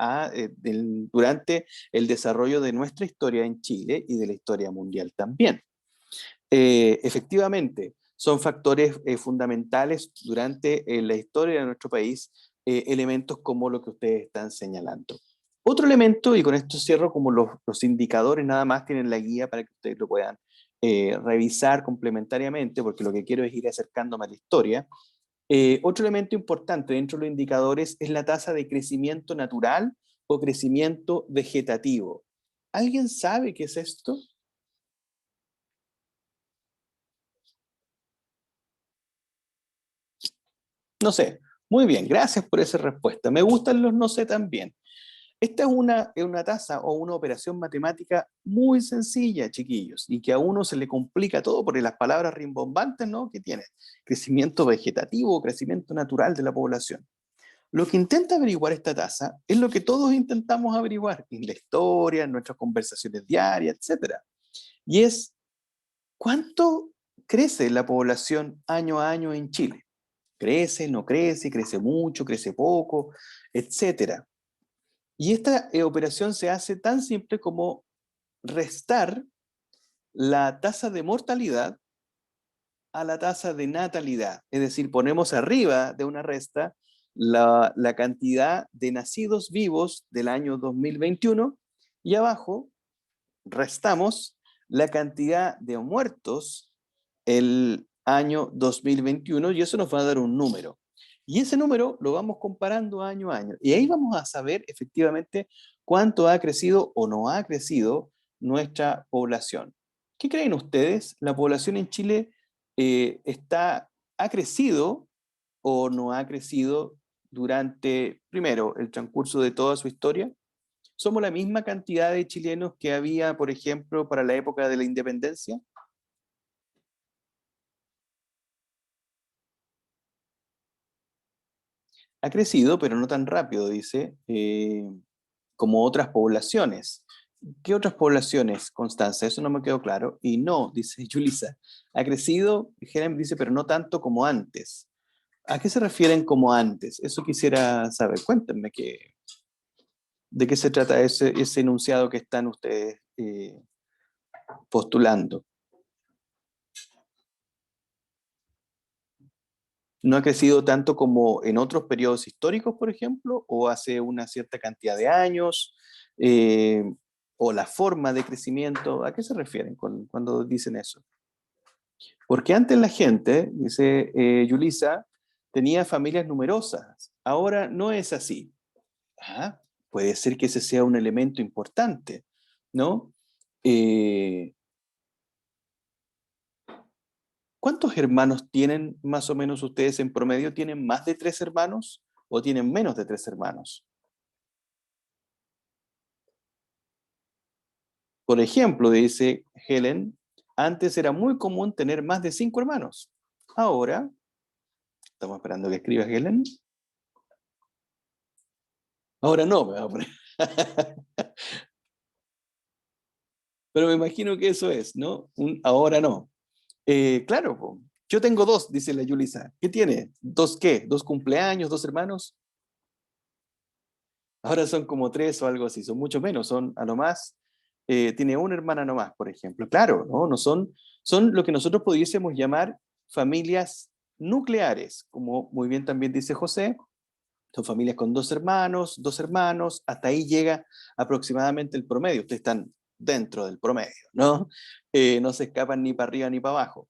durante el desarrollo de nuestra historia en Chile y de la historia mundial también. Efectivamente, son factores fundamentales durante la historia de nuestro país, elementos como lo que ustedes están señalando. Otro elemento, y con esto cierro, como los indicadores nada más tienen la guía para que ustedes lo puedan revisar complementariamente, porque lo que quiero es ir acercándome a la historia. Otro elemento importante dentro de los indicadores es la tasa de crecimiento natural o crecimiento vegetativo. ¿Alguien sabe qué es esto? No sé. Muy bien, gracias por esa respuesta. Me gustan los no sé también. Esta es una tasa o una operación matemática muy sencilla, chiquillos, y que a uno se le complica todo por las palabras rimbombantes, ¿no? Que tiene crecimiento vegetativo, crecimiento natural de la población. Lo que intenta averiguar esta tasa es lo que todos intentamos averiguar en la historia, en nuestras conversaciones diarias, etc. Y es cuánto crece la población año a año en Chile. Crece, no crece, crece mucho, crece poco, etc. Y esta operación se hace tan simple como restar la tasa de mortalidad a la tasa de natalidad. Es decir, ponemos arriba de una resta la cantidad de nacidos vivos del año 2021 y abajo restamos la cantidad de muertos el año 2021 y eso nos va a dar un número. Y ese número lo vamos comparando año a año. Y ahí vamos a saber efectivamente cuánto ha crecido o no ha crecido nuestra población. ¿Qué creen ustedes? ¿La población en Chile ha crecido o no ha crecido durante, primero, el transcurso de toda su historia? ¿Somos la misma cantidad de chilenos que había, por ejemplo, para la época de la independencia? Ha crecido, pero no tan rápido, dice, como otras poblaciones. ¿Qué otras poblaciones, Constanza? Eso no me quedó claro. Y no, dice Yulisa, ha crecido, Jeremy dice, pero no tanto como antes. ¿A qué se refieren como antes? Eso quisiera saber. Cuéntenme de qué se trata ese enunciado que están ustedes postulando. ¿No ha crecido tanto como en otros periodos históricos, por ejemplo, o hace una cierta cantidad de años, eh, o la forma de crecimiento? ¿A qué se refieren cuando dicen eso? Porque antes la gente, dice Yulisa, tenía familias numerosas. Ahora no es así. Ah, puede ser que ese sea un elemento importante, ¿no? Eh, ¿Cuántos hermanos tienen más o menos ustedes en promedio? ¿Tienen más de 3 hermanos o tienen menos de 3 hermanos? Por ejemplo, dice Helen, antes era muy común tener más de 5 hermanos. Ahora, estamos esperando que escriba Helen. Ahora no, me va a poner. Pero me imagino que eso es, ¿no? Un ahora no. Claro, po. Yo tengo dos, dice la Yulisa. ¿Qué tiene? ¿Dos qué? ¿Dos cumpleaños? ¿Dos hermanos? Ahora son como tres o algo así, son mucho menos, son a lo más, tiene una hermana nomás, por ejemplo. Claro, ¿no? No son, son lo que nosotros pudiésemos llamar familias nucleares, como muy bien también dice José, son familias con dos hermanos, hasta ahí llega aproximadamente el promedio. Ustedes están dentro del promedio, ¿no? No se escapan ni para arriba ni para abajo.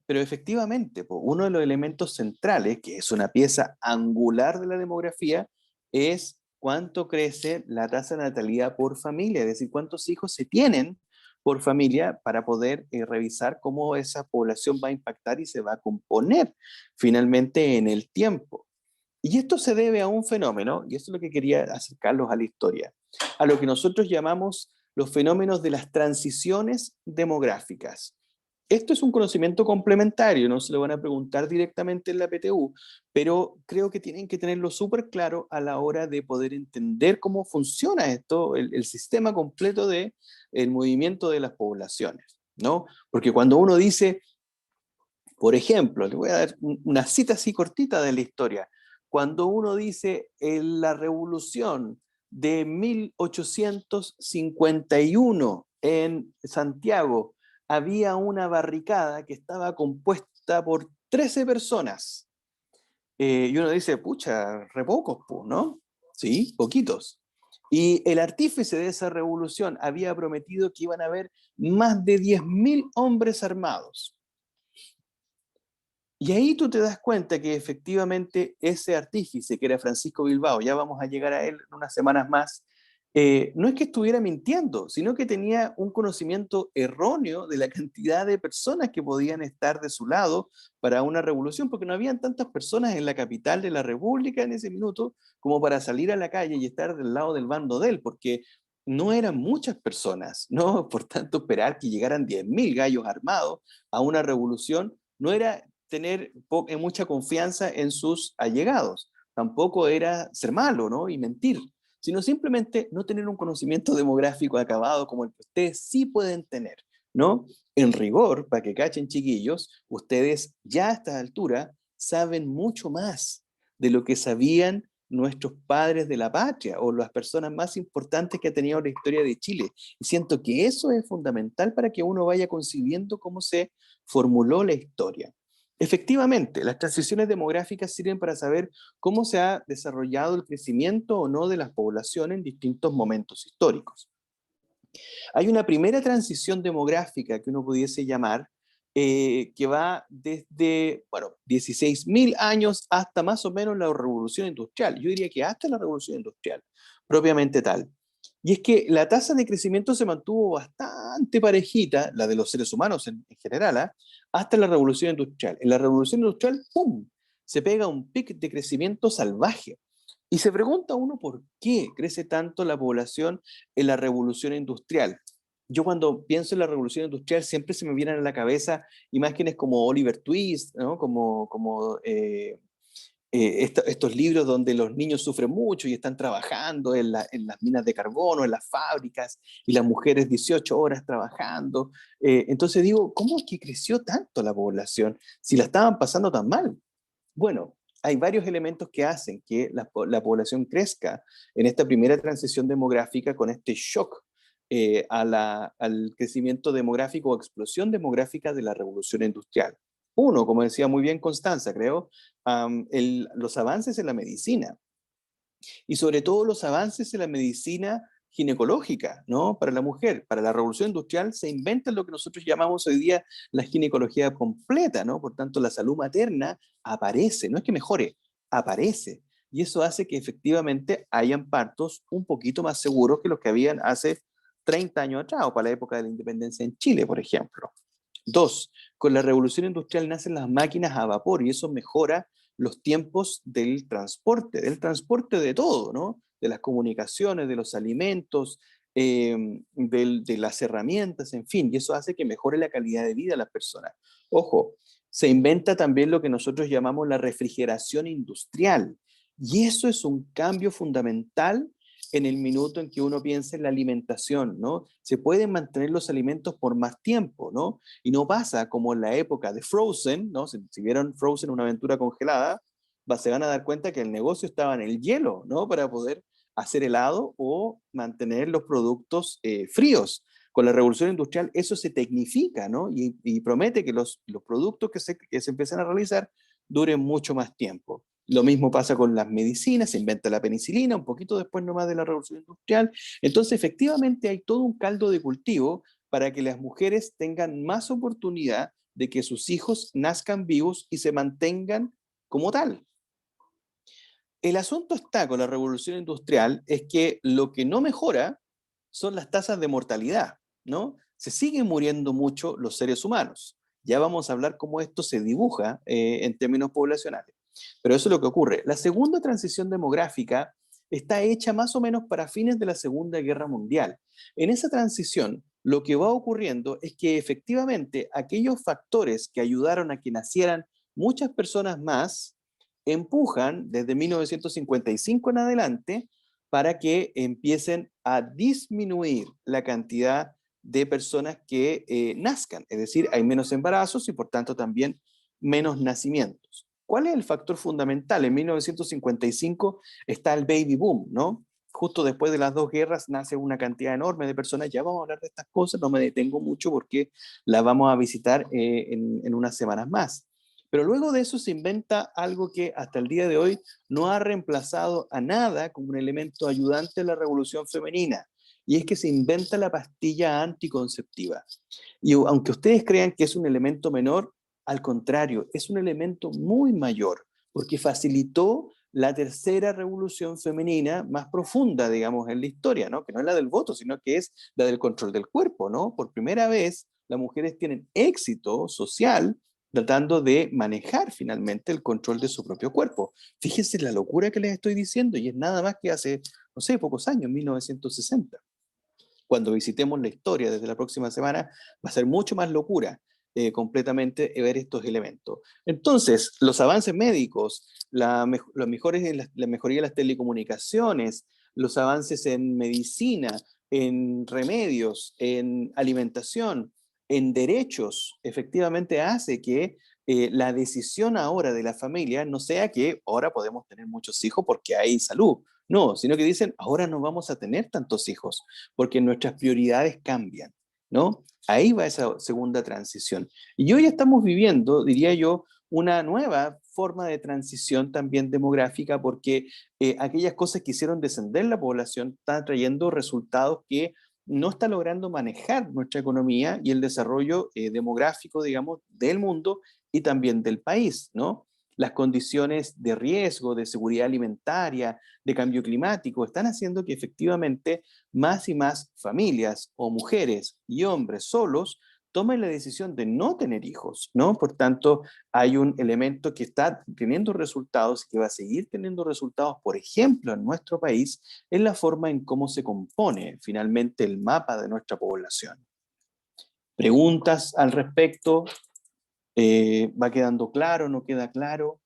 Pero efectivamente, uno de los elementos centrales, que es una pieza angular de la demografía, es cuánto crece la tasa de natalidad por familia, es decir, cuántos hijos se tienen por familia para poder revisar cómo esa población va a impactar y se va a componer finalmente en el tiempo. Y esto se debe a un fenómeno, y esto es lo que quería acercarlos a la historia, a lo que nosotros llamamos los fenómenos de las transiciones demográficas. Esto es un conocimiento complementario, no se lo van a preguntar directamente en la PTU, pero creo que tienen que tenerlo súper claro a la hora de poder entender cómo funciona esto, el sistema completo del movimiento de las poblaciones, ¿no? Porque cuando uno dice, por ejemplo, le voy a dar una cita así cortita de la historia. Cuando uno dice en la revolución de 1851 en Santiago, había una barricada que estaba compuesta por 13 personas. Y uno dice, pucha, re pocos, pues, ¿no? Sí, poquitos. Y el artífice de esa revolución había prometido que iban a haber más de 10.000 hombres armados. Y ahí tú te das cuenta que efectivamente ese artífice, que era Francisco Bilbao, ya vamos a llegar a él en unas semanas más, no es que estuviera mintiendo, sino que tenía un conocimiento erróneo de la cantidad de personas que podían estar de su lado para una revolución, porque no habían tantas personas en la capital de la República en ese minuto como para salir a la calle y estar del lado del bando de él, porque no eran muchas personas, ¿no? Por tanto, esperar que llegaran 10.000 gallos armados a una revolución no era tener mucha confianza en sus allegados. Tampoco era ser malo, ¿no? Y mentir, sino simplemente no tener un conocimiento demográfico acabado como el que ustedes sí pueden tener, ¿no? En rigor, para que cachen chiquillos, ustedes ya a esta altura saben mucho más de lo que sabían nuestros padres de la patria o las personas más importantes que ha tenido la historia de Chile. Y siento que eso es fundamental para que uno vaya concibiendo cómo se formuló la historia. Efectivamente, las transiciones demográficas sirven para saber cómo se ha desarrollado el crecimiento o no de las poblaciones en distintos momentos históricos. Hay una primera transición demográfica que uno pudiese llamar, que va desde, bueno, 16.000 años hasta más o menos la revolución industrial. Yo diría que hasta la revolución industrial, propiamente tal. Y es que la tasa de crecimiento se mantuvo bastante parejita, la de los seres humanos en general, hasta la revolución industrial. En la revolución industrial, ¡pum!, se pega un pic de crecimiento salvaje. Y se pregunta uno por qué crece tanto la población en la revolución industrial. Yo cuando pienso en la revolución industrial siempre se me vienen a la cabeza imágenes como Oliver Twist, ¿no? Estos libros donde los niños sufren mucho y están trabajando en las minas de carbono, en las fábricas, y las mujeres 18 horas trabajando. Entonces digo, ¿cómo es que creció tanto la población si la estaban pasando tan mal? Bueno, hay varios elementos que hacen que la población crezca en esta primera transición demográfica con este shock al crecimiento demográfico o explosión demográfica de la revolución industrial. Uno, como decía muy bien Constanza, creo, los avances en la medicina y sobre todo los avances en la medicina ginecológica, ¿no? Para la mujer. Para la revolución industrial se inventa lo que nosotros llamamos hoy día la ginecología completa, ¿no? Por tanto, la salud materna aparece, no es que mejore, aparece. Y eso hace que efectivamente hayan partos un poquito más seguros que los que habían hace 30 años atrás o para la época de la independencia en Chile, por ejemplo. Dos, con la revolución industrial nacen las máquinas a vapor y eso mejora los tiempos del transporte de todo, ¿no? De las comunicaciones, de los alimentos, de las herramientas, en fin, y eso hace que mejore la calidad de vida de las personas. Ojo, se inventa también lo que nosotros llamamos la refrigeración industrial, y eso es un cambio fundamental en el minuto en que uno piensa en la alimentación, ¿no? Se pueden mantener los alimentos por más tiempo, ¿no? Y no pasa como en la época de Frozen, ¿no? Si vieron Frozen, una aventura congelada, se van a dar cuenta que el negocio estaba en el hielo, ¿no? Para poder hacer helado o mantener los productos fríos. Con la revolución industrial eso se tecnifica, ¿no? Y promete que los productos que se empiezan a realizar duren mucho más tiempo. Lo mismo pasa con las medicinas, se inventa la penicilina, un poquito después nomás de la revolución industrial. Entonces, efectivamente, hay todo un caldo de cultivo para que las mujeres tengan más oportunidad de que sus hijos nazcan vivos y se mantengan como tal. El asunto está con la revolución industrial es que lo que no mejora son las tasas de mortalidad, ¿no? Se siguen muriendo mucho los seres humanos. Ya vamos a hablar cómo esto se dibuja en términos poblacionales. Pero eso es lo que ocurre. La segunda transición demográfica está hecha más o menos para fines de la Segunda Guerra Mundial. En esa transición, lo que va ocurriendo es que efectivamente aquellos factores que ayudaron a que nacieran muchas personas más, empujan desde 1955 en adelante para que empiecen a disminuir la cantidad de personas que nazcan. Es decir, hay menos embarazos y por tanto también menos nacimientos. ¿Cuál es el factor fundamental? En 1955 está el baby boom, ¿no? Justo después de las dos guerras nace una cantidad enorme de personas. Ya vamos a hablar de estas cosas, no me detengo mucho porque las vamos a visitar en unas semanas más. Pero luego de eso se inventa algo que hasta el día de hoy no ha reemplazado a nada como un elemento ayudante de la revolución femenina. Y es que se inventa la pastilla anticonceptiva. Y aunque ustedes crean que es un elemento menor, al contrario, es un elemento muy mayor, porque facilitó la tercera revolución femenina más profunda, digamos, en la historia, ¿no? Que no es la del voto, sino que es la del control del cuerpo, ¿no? Por primera vez, las mujeres tienen éxito social tratando de manejar finalmente el control de su propio cuerpo. Fíjense la locura que les estoy diciendo, y es nada más que hace, no sé, pocos años, 1960. Cuando visitemos la historia desde la próxima semana, va a ser mucho más locura completamente ver estos elementos. Entonces, los avances médicos, la mejoría de las telecomunicaciones, los avances en medicina, en remedios, en alimentación, en derechos, efectivamente hace que la decisión ahora de la familia no sea que ahora podemos tener muchos hijos porque hay salud. No, sino que dicen, ahora no vamos a tener tantos hijos porque nuestras prioridades cambian, ¿no? Ahí va esa segunda transición. Y hoy estamos viviendo, diría yo, una nueva forma de transición también demográfica porque aquellas cosas que hicieron descender la población están trayendo resultados que no está logrando manejar nuestra economía y el desarrollo demográfico, digamos, del mundo y también del país, ¿no? Las condiciones de riesgo, de seguridad alimentaria, de cambio climático, están haciendo que efectivamente más y más familias o mujeres y hombres solos tomen la decisión de no tener hijos, ¿no? Por tanto, hay un elemento que está teniendo resultados y que va a seguir teniendo resultados, por ejemplo, en nuestro país, en la forma en cómo se compone finalmente el mapa de nuestra población. ¿Preguntas al respecto? ¿Va quedando claro? ¿No queda claro?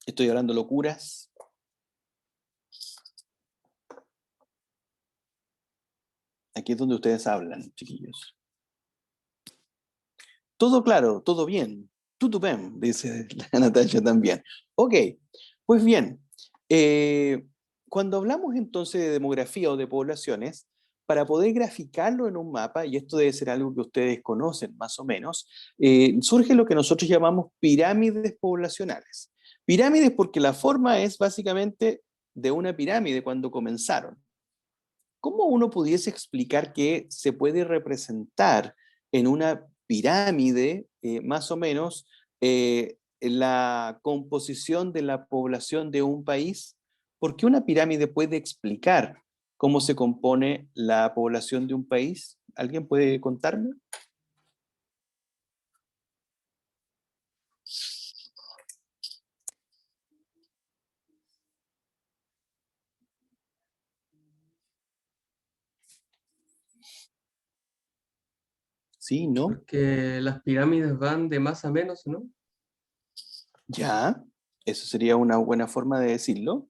¿Estoy hablando locuras? Aquí es donde ustedes hablan, chiquillos. Todo claro, todo bien. Tutu bem, dice la Natalia también. Ok, pues bien. Cuando hablamos entonces de demografía o de poblaciones, para poder graficarlo en un mapa, y esto debe ser algo que ustedes conocen más o menos, surge lo que nosotros llamamos pirámides poblacionales. Pirámides porque la forma es básicamente de una pirámide cuando comenzaron. ¿Cómo uno pudiese explicar que se puede representar en una pirámide, más o menos, la composición de la población de un país? ¿Por qué una pirámide puede explicar cómo se compone la población de un país? ¿Alguien puede contarme? Sí, ¿no? Porque las pirámides van de más a menos, ¿no? Ya, eso sería una buena forma de decirlo.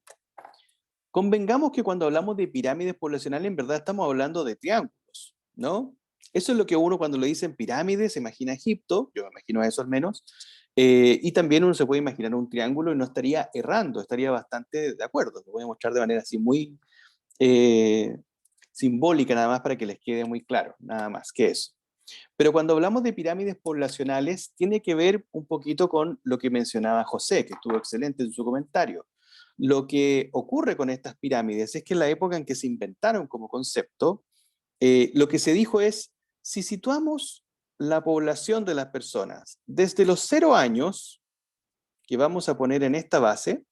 Convengamos que cuando hablamos de pirámides poblacionales, en verdad estamos hablando de triángulos, ¿no? Eso es lo que uno cuando le dicen pirámides se imagina Egipto, yo me imagino eso al menos, y también uno se puede imaginar un triángulo y no estaría errando, estaría bastante de acuerdo. Lo voy a mostrar de manera así muy simbólica, nada más para que les quede muy claro, nada más que eso. Pero cuando hablamos de pirámides poblacionales, tiene que ver un poquito con lo que mencionaba José, que estuvo excelente en su comentario. Lo que ocurre con estas pirámides es que en la época en que se inventaron como concepto, lo que se dijo es, si situamos la población de las personas desde los 0 años, que vamos a poner en esta base,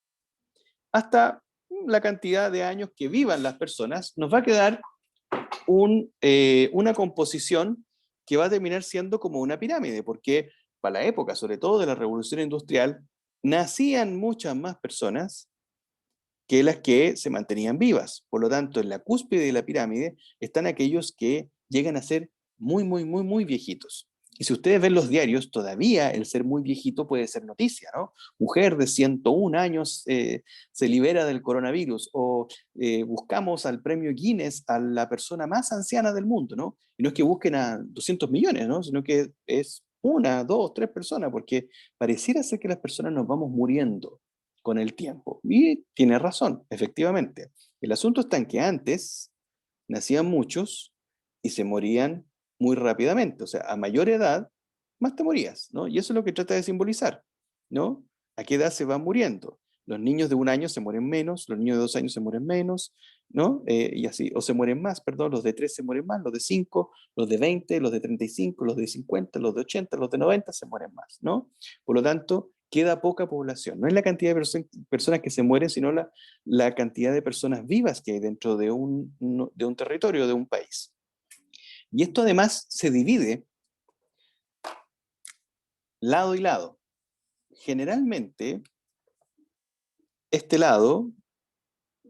hasta la cantidad de años que vivan las personas, nos va a quedar una composición que va a terminar siendo como una pirámide, porque para la época, sobre todo de la revolución industrial, nacían muchas más personas que las que se mantenían vivas. Por lo tanto, en la cúspide de la pirámide están aquellos que llegan a ser muy, muy, muy, muy viejitos. Y si ustedes ven los diarios, todavía el ser muy viejito puede ser noticia, ¿no? Mujer de 101 años se libera del coronavirus, o buscamos al premio Guinness a la persona más anciana del mundo, ¿no? Y no es que busquen a 200 millones, ¿no? Sino que es una, dos, tres personas, porque pareciera ser que las personas nos vamos muriendo con el tiempo. Y tiene razón, efectivamente. El asunto está en que antes nacían muchos y se morían muy rápidamente. O sea, a mayor edad, más te morías, ¿no? Y eso es lo que trata de simbolizar, ¿no? ¿A qué edad se van muriendo? Los niños de 1 año se mueren menos, los niños de 2 años se mueren menos, ¿no? Y así, o se mueren más, perdón, los de 3 se mueren más, los de 5, los de 20, los de 35, los de 50, los de 80, los de 90 se mueren más, ¿no? Por lo tanto, queda poca población. No es la cantidad de personas que se mueren, sino la cantidad de personas vivas que hay dentro de un territorio, de un país. Y esto además se divide lado y lado. Generalmente, este lado,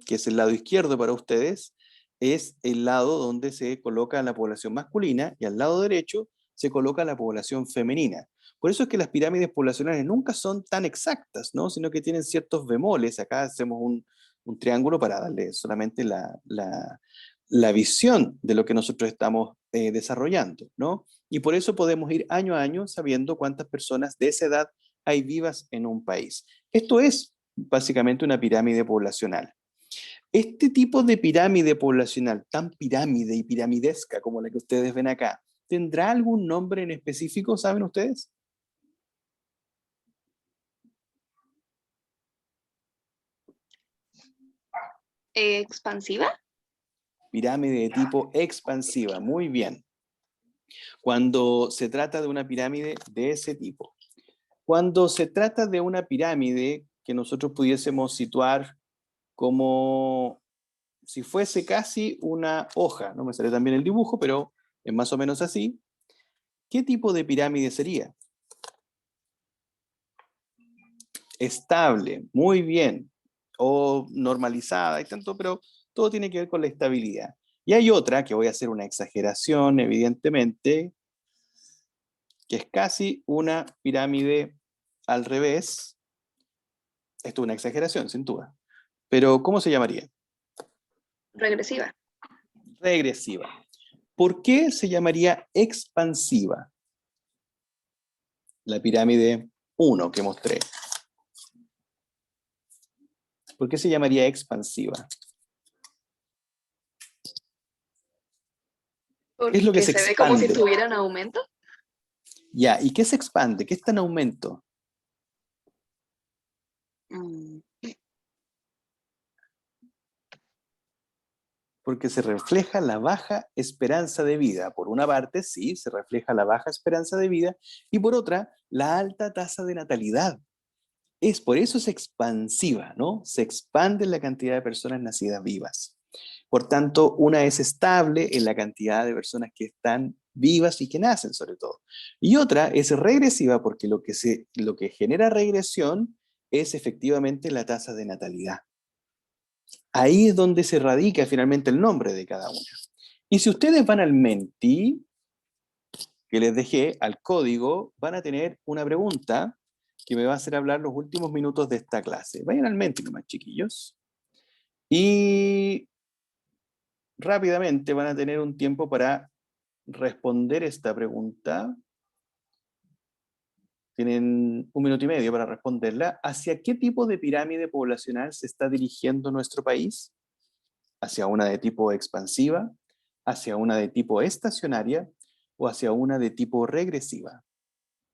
que es el lado izquierdo para ustedes, es el lado donde se coloca la población masculina, y al lado derecho se coloca la población femenina. Por eso es que las pirámides poblacionales nunca son tan exactas, ¿no? Sino que tienen ciertos bemoles. Acá hacemos un triángulo para darle solamente la visión de lo que nosotros estamos desarrollando, ¿no? Y por eso podemos ir año a año sabiendo cuántas personas de esa edad hay vivas en un país. Esto es básicamente una pirámide poblacional. Este tipo de pirámide poblacional, tan pirámide y piramidesca como la que ustedes ven acá, ¿tendrá algún nombre en específico, saben ustedes? ¿Expansiva? Pirámide de tipo expansiva, muy bien. Cuando se trata de una pirámide de ese tipo. Cuando se trata de una pirámide que nosotros pudiésemos situar como si fuese casi una hoja, no me sale tan bien el dibujo, pero es más o menos así. ¿Qué tipo de pirámide sería? Estable, muy bien, o normalizada y tanto, pero todo tiene que ver con la estabilidad. Y hay otra, que voy a hacer una exageración, evidentemente, que es casi una pirámide al revés. Esto es una exageración, sin duda. Pero, ¿cómo se llamaría? Regresiva. Regresiva. ¿Por qué se llamaría expansiva? La pirámide 1 que mostré. ¿Por qué se llamaría expansiva? ¿Qué es lo que Porque se se ve como si expande? estuviera en aumento. Ya, ¿y qué se expande? ¿Qué está en aumento? Mm, Porque se refleja la baja esperanza de vida. Por una parte, sí, se refleja la baja esperanza de vida, y por otra, la alta tasa de natalidad. Por eso es expansiva, ¿no? Se expande la cantidad de personas nacidas vivas. Por tanto, una es estable en la cantidad de personas que están vivas y que nacen, sobre todo. Y otra es regresiva, porque lo que genera regresión es efectivamente la tasa de natalidad. Ahí es donde se radica finalmente el nombre de cada una. Y si ustedes van al Menti, que les dejé, al código, van a tener una pregunta que me va a hacer hablar los últimos minutos de esta clase. Vayan al Menti nomás, chiquillos. Y rápidamente van a tener un tiempo para responder esta pregunta. Tienen 1 minuto y medio para responderla. ¿Hacia qué tipo de pirámide poblacional se está dirigiendo nuestro país? ¿Hacia una de tipo expansiva? ¿Hacia una de tipo estacionaria? ¿O hacia una de tipo regresiva?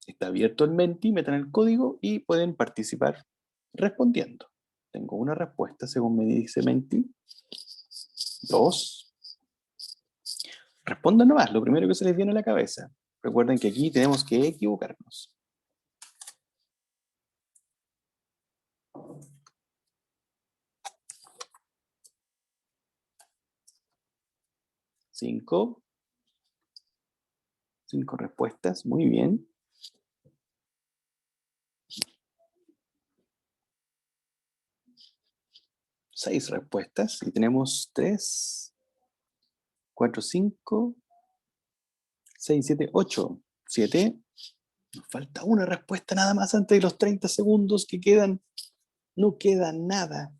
Está abierto el Menti, metan el código y pueden participar respondiendo. Tengo una respuesta según me dice Menti. 2. Respondan nomás, lo primero que se les viene a la cabeza. Recuerden que aquí tenemos que equivocarnos. 5. 5 respuestas, muy bien. 6 respuestas y tenemos 3, 4, 5, 6, 7, 8. 7. Nos falta una respuesta nada más antes de los 30 segundos que quedan. No queda nada.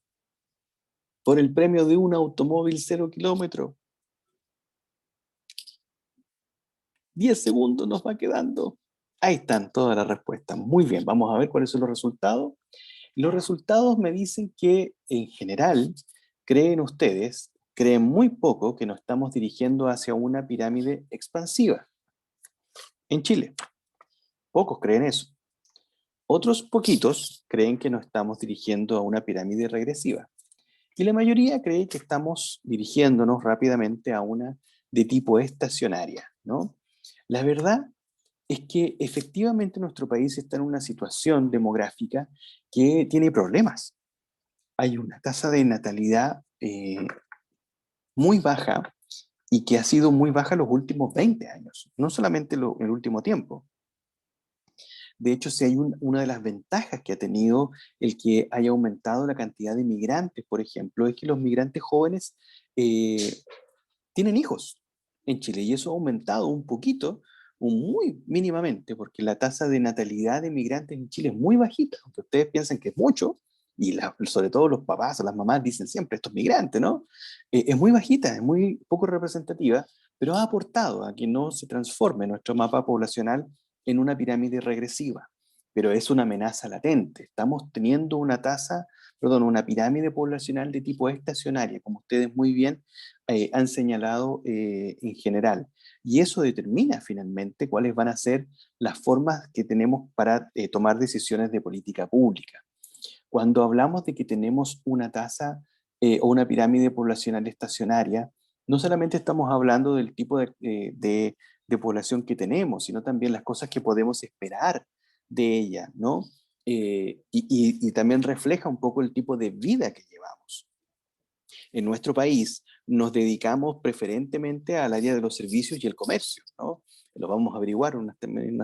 Por el premio de un automóvil 0 kilómetro. 10 segundos nos va quedando. Ahí están todas las respuestas. Muy bien, vamos a ver cuáles son los resultados. Los resultados me dicen que, en general, creen muy poco que nos estamos dirigiendo hacia una pirámide expansiva. En Chile, pocos creen eso. Otros poquitos creen que nos estamos dirigiendo a una pirámide regresiva. Y la mayoría cree que estamos dirigiéndonos rápidamente a una de tipo estacionaria, ¿no? La verdad es que efectivamente nuestro país está en una situación demográfica que tiene problemas. Hay una tasa de natalidad muy baja y que ha sido muy baja los últimos 20 años, no solamente el último tiempo. De hecho, si hay una de las ventajas que ha tenido el que haya aumentado la cantidad de migrantes, por ejemplo, es que los migrantes jóvenes tienen hijos en Chile y eso ha aumentado un poquito, muy mínimamente, porque la tasa de natalidad de migrantes en Chile es muy bajita, aunque ustedes piensen que es mucho, y sobre todo los papás o las mamás dicen siempre, estos migrantes, ¿no? Es muy bajita, es muy poco representativa, pero ha aportado a que no se transforme nuestro mapa poblacional en una pirámide regresiva, pero es una amenaza latente. Estamos teniendo una pirámide poblacional de tipo estacionaria, como ustedes muy bien han señalado en general. Y eso determina finalmente cuáles van a ser las formas que tenemos para tomar decisiones de política pública. Cuando hablamos de que tenemos una tasa o una pirámide poblacional estacionaria, no solamente estamos hablando del tipo de población que tenemos, sino también las cosas que podemos esperar de ella, ¿no? Y también refleja un poco el tipo de vida que llevamos. En nuestro país nos dedicamos preferentemente al área de los servicios y el comercio, ¿no? Lo vamos a averiguar unas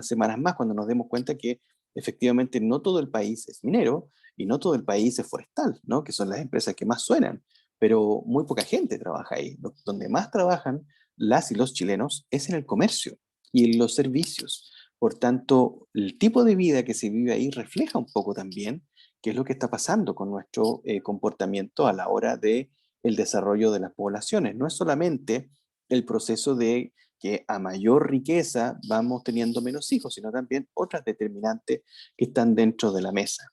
semanas más cuando nos demos cuenta que efectivamente no todo el país es minero y no todo el país es forestal, ¿no? Que son las empresas que más suenan, pero muy poca gente trabaja ahí. Donde más trabajan las y los chilenos es en el comercio y en los servicios. Por tanto, el tipo de vida que se vive ahí refleja un poco también qué es lo que está pasando con nuestro comportamiento a la hora de el desarrollo de las poblaciones. No es solamente el proceso de que a mayor riqueza vamos teniendo menos hijos, sino también otras determinantes que están dentro de la mesa.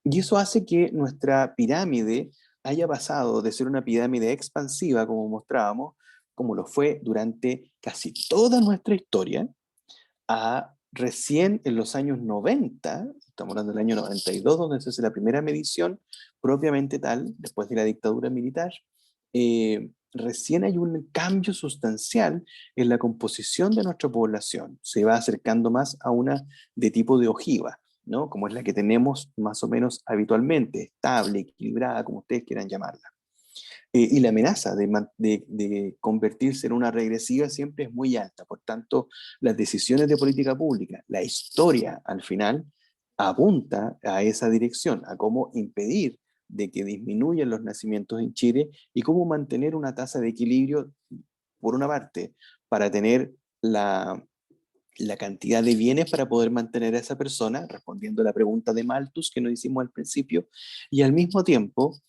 Y eso hace que nuestra pirámide haya pasado de ser una pirámide expansiva, como mostrábamos, como lo fue durante casi toda nuestra historia, a recién en los años 90, estamos hablando del año 92, donde se hace la primera medición propiamente tal, después de la dictadura militar, recién hay un cambio sustancial en la composición de nuestra población. Se va acercando más a una de tipo de ojiva, ¿no? Como es la que tenemos más o menos habitualmente, estable, equilibrada, como ustedes quieran llamarla. Y la amenaza de convertirse en una regresiva siempre es muy alta. Por tanto, las decisiones de política pública, la historia al final apunta a esa dirección, a cómo impedir de que disminuyan los nacimientos en Chile y cómo mantener una tasa de equilibrio, por una parte, para tener la cantidad de bienes para poder mantener a esa persona, respondiendo a la pregunta de Malthus que nos hicimos al principio, y al mismo tiempo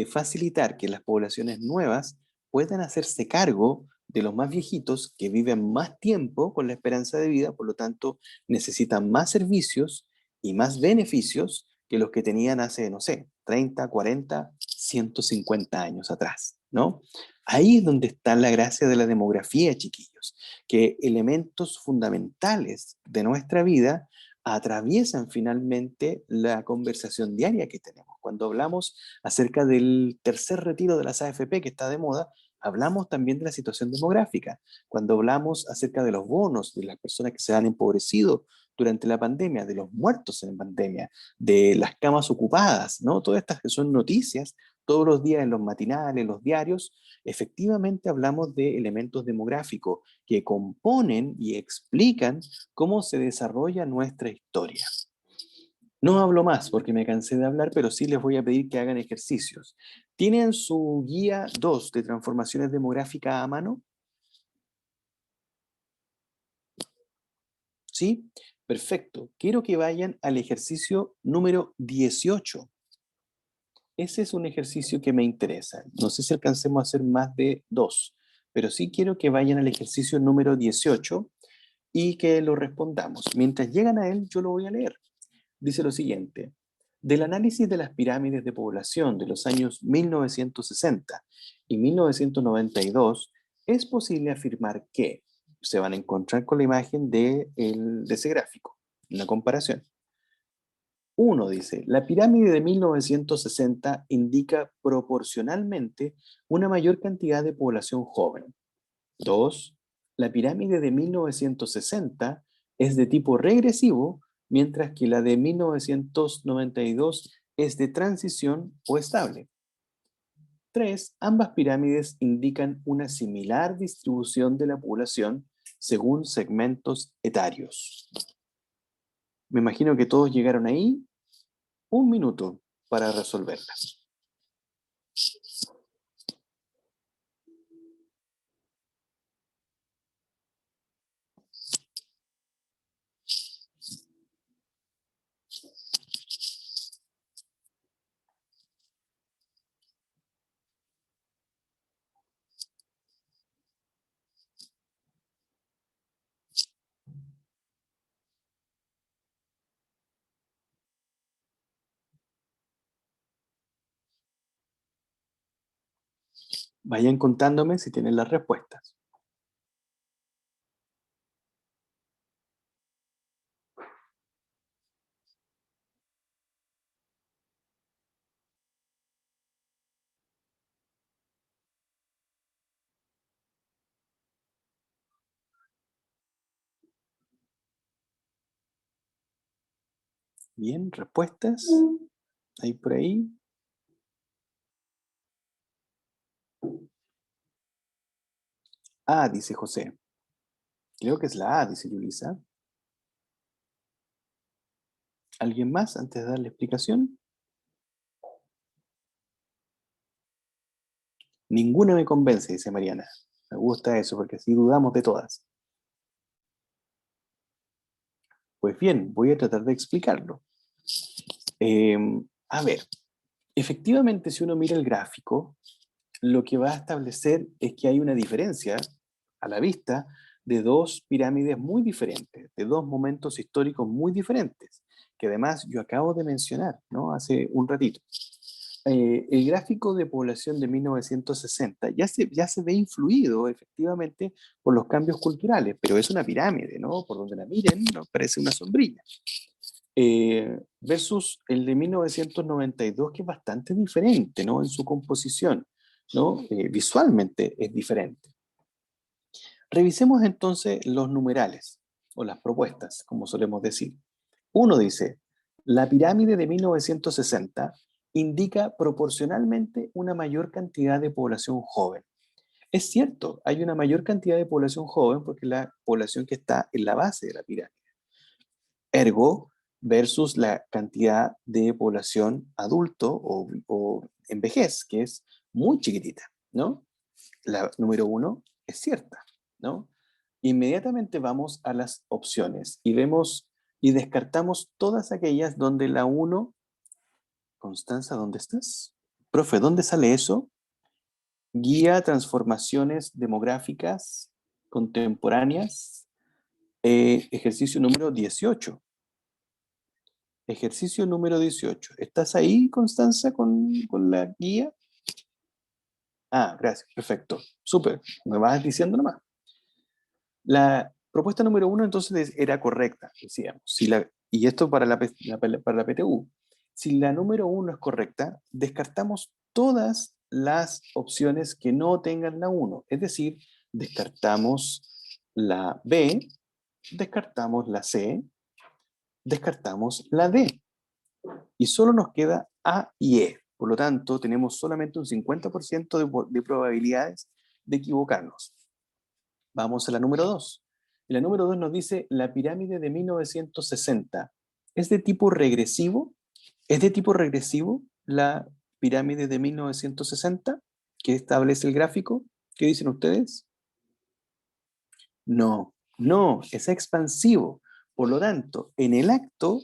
facilitar que las poblaciones nuevas puedan hacerse cargo de los más viejitos que viven más tiempo con la esperanza de vida, por lo tanto necesitan más servicios y más beneficios que los que tenían hace, no sé, 30, 40, 150 años atrás, ¿no? Ahí es donde está la gracia de la demografía, chiquillos, que elementos fundamentales de nuestra vida atraviesan finalmente la conversación diaria que tenemos. Cuando hablamos acerca del tercer retiro de las AFP que está de moda, hablamos también de la situación demográfica. Cuando hablamos acerca de los bonos, de las personas que se han empobrecido durante la pandemia, de los muertos en pandemia, de las camas ocupadas, ¿no? Todas estas que son noticias todos los días en los matinales, en los diarios, efectivamente hablamos de elementos demográficos que componen y explican cómo se desarrolla nuestra historia. No hablo más porque me cansé de hablar, pero sí les voy a pedir que hagan ejercicios. ¿Tienen su guía 2 de transformaciones demográficas a mano? ¿Sí? Perfecto. Quiero que vayan al ejercicio número 18. Ese es un ejercicio que me interesa. No sé si alcancemos a hacer más de 2, pero sí quiero que vayan al ejercicio número 18 y que lo respondamos. Mientras llegan a él, yo lo voy a leer. Dice lo siguiente: del análisis de las pirámides de población de los años 1960 y 1992, es posible afirmar que se van a encontrar con la imagen de ese gráfico, una comparación. Uno dice, la pirámide de 1960 indica proporcionalmente una mayor cantidad de población joven. Dos, la pirámide de 1960 es de tipo regresivo, mientras que la de 1992 es de transición o estable. Tres, ambas pirámides indican una similar distribución de la población según segmentos etarios. Me imagino que todos llegaron ahí. 1 minuto para resolverlas. Vayan contándome si tienen las respuestas. Bien, respuestas. ¿Hay por ahí? A, dice José. Creo que es la A, dice Yulisa. ¿Alguien más antes de dar la explicación? Ninguna me convence, dice Mariana. Me gusta eso, porque así dudamos de todas. Pues bien, voy a tratar de explicarlo. A ver, efectivamente, si uno mira el gráfico, lo que va a establecer es que hay una diferencia a la vista de dos pirámides muy diferentes, de dos momentos históricos muy diferentes, que además yo acabo de mencionar, ¿no? Hace un ratito. El gráfico de población de 1960 ya se ve influido efectivamente por los cambios culturales, pero es una pirámide, ¿no? Por donde la miren, ¿no? Parece una sombrilla. Versus el de 1992, que es bastante diferente, ¿no? En su composición, ¿no? Visualmente es diferente. Revisemos entonces los numerales, o las propuestas, como solemos decir. Uno dice, la pirámide de 1960 indica proporcionalmente una mayor cantidad de población joven. Es cierto, hay una mayor cantidad de población joven porque es la población que está en la base de la pirámide. Ergo, versus la cantidad de población adulto o en vejez, que es muy chiquitita, ¿no? La número 1 es cierta, ¿no? Inmediatamente vamos a las opciones y vemos y descartamos todas aquellas donde la 1, Constanza, ¿dónde estás? Profe, ¿dónde sale eso? Guía Transformaciones Demográficas Contemporáneas, ejercicio número 18. Ejercicio número 18. ¿Estás ahí, Constanza, con la guía? Ah, gracias, perfecto. Súper, me vas diciendo nomás. La propuesta número 1 entonces era correcta, decíamos. Y esto para la PTU. Si la número 1 es correcta, descartamos todas las opciones que no tengan la 1. Es decir, descartamos la B, descartamos la C, descartamos la D. Y solo nos queda A y E. Por lo tanto, tenemos solamente un 50% de probabilidades de equivocarnos. Vamos a la número 2. La número 2 nos dice la pirámide de 1960. ¿Es de tipo regresivo? ¿Es de tipo regresivo la pirámide de 1960 que establece el gráfico? ¿Qué dicen ustedes? No, no, es expansivo. Por lo tanto, en el acto,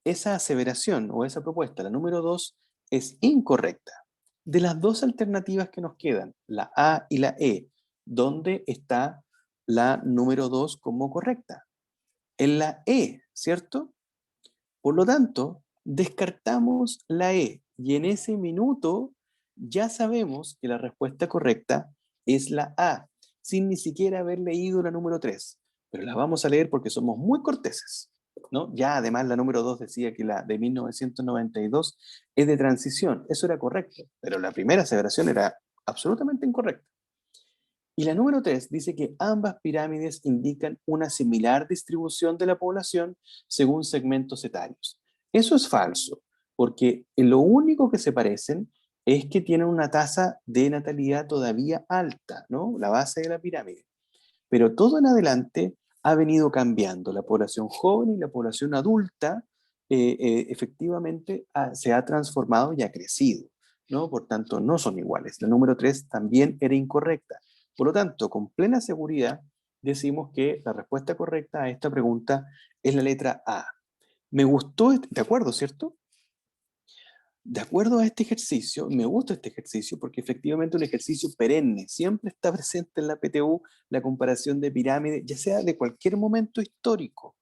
esa aseveración o esa propuesta, la número 2, es incorrecta. De las dos alternativas que nos quedan, la A y la E, ¿dónde está la número 2 como correcta? En la E, ¿cierto? Por lo tanto, descartamos la E y en ese minuto ya sabemos que la respuesta correcta es la A, sin ni siquiera haber leído la número 3. Pero la vamos a leer porque somos muy corteses, ¿no? Ya además la número 2 decía que la de 1992 es de transición. Eso era correcto, pero la primera aseveración era absolutamente incorrecta. Y la número 3 dice que ambas pirámides indican una similar distribución de la población según segmentos etarios. Eso es falso, porque lo único que se parecen es que tienen una tasa de natalidad todavía alta, ¿no? La base de la pirámide. Pero todo en adelante ha venido cambiando. La población joven y la población adulta efectivamente se ha transformado y ha crecido, ¿no? Por tanto, no son iguales. La número 3 también era incorrecta. Por lo tanto, con plena seguridad, decimos que la respuesta correcta a esta pregunta es la letra A. Me gustó, ¿de acuerdo, cierto? De acuerdo a este ejercicio, me gusta este ejercicio porque efectivamente es un ejercicio perenne, siempre está presente en la PTU la comparación de pirámides, ya sea de cualquier momento histórico,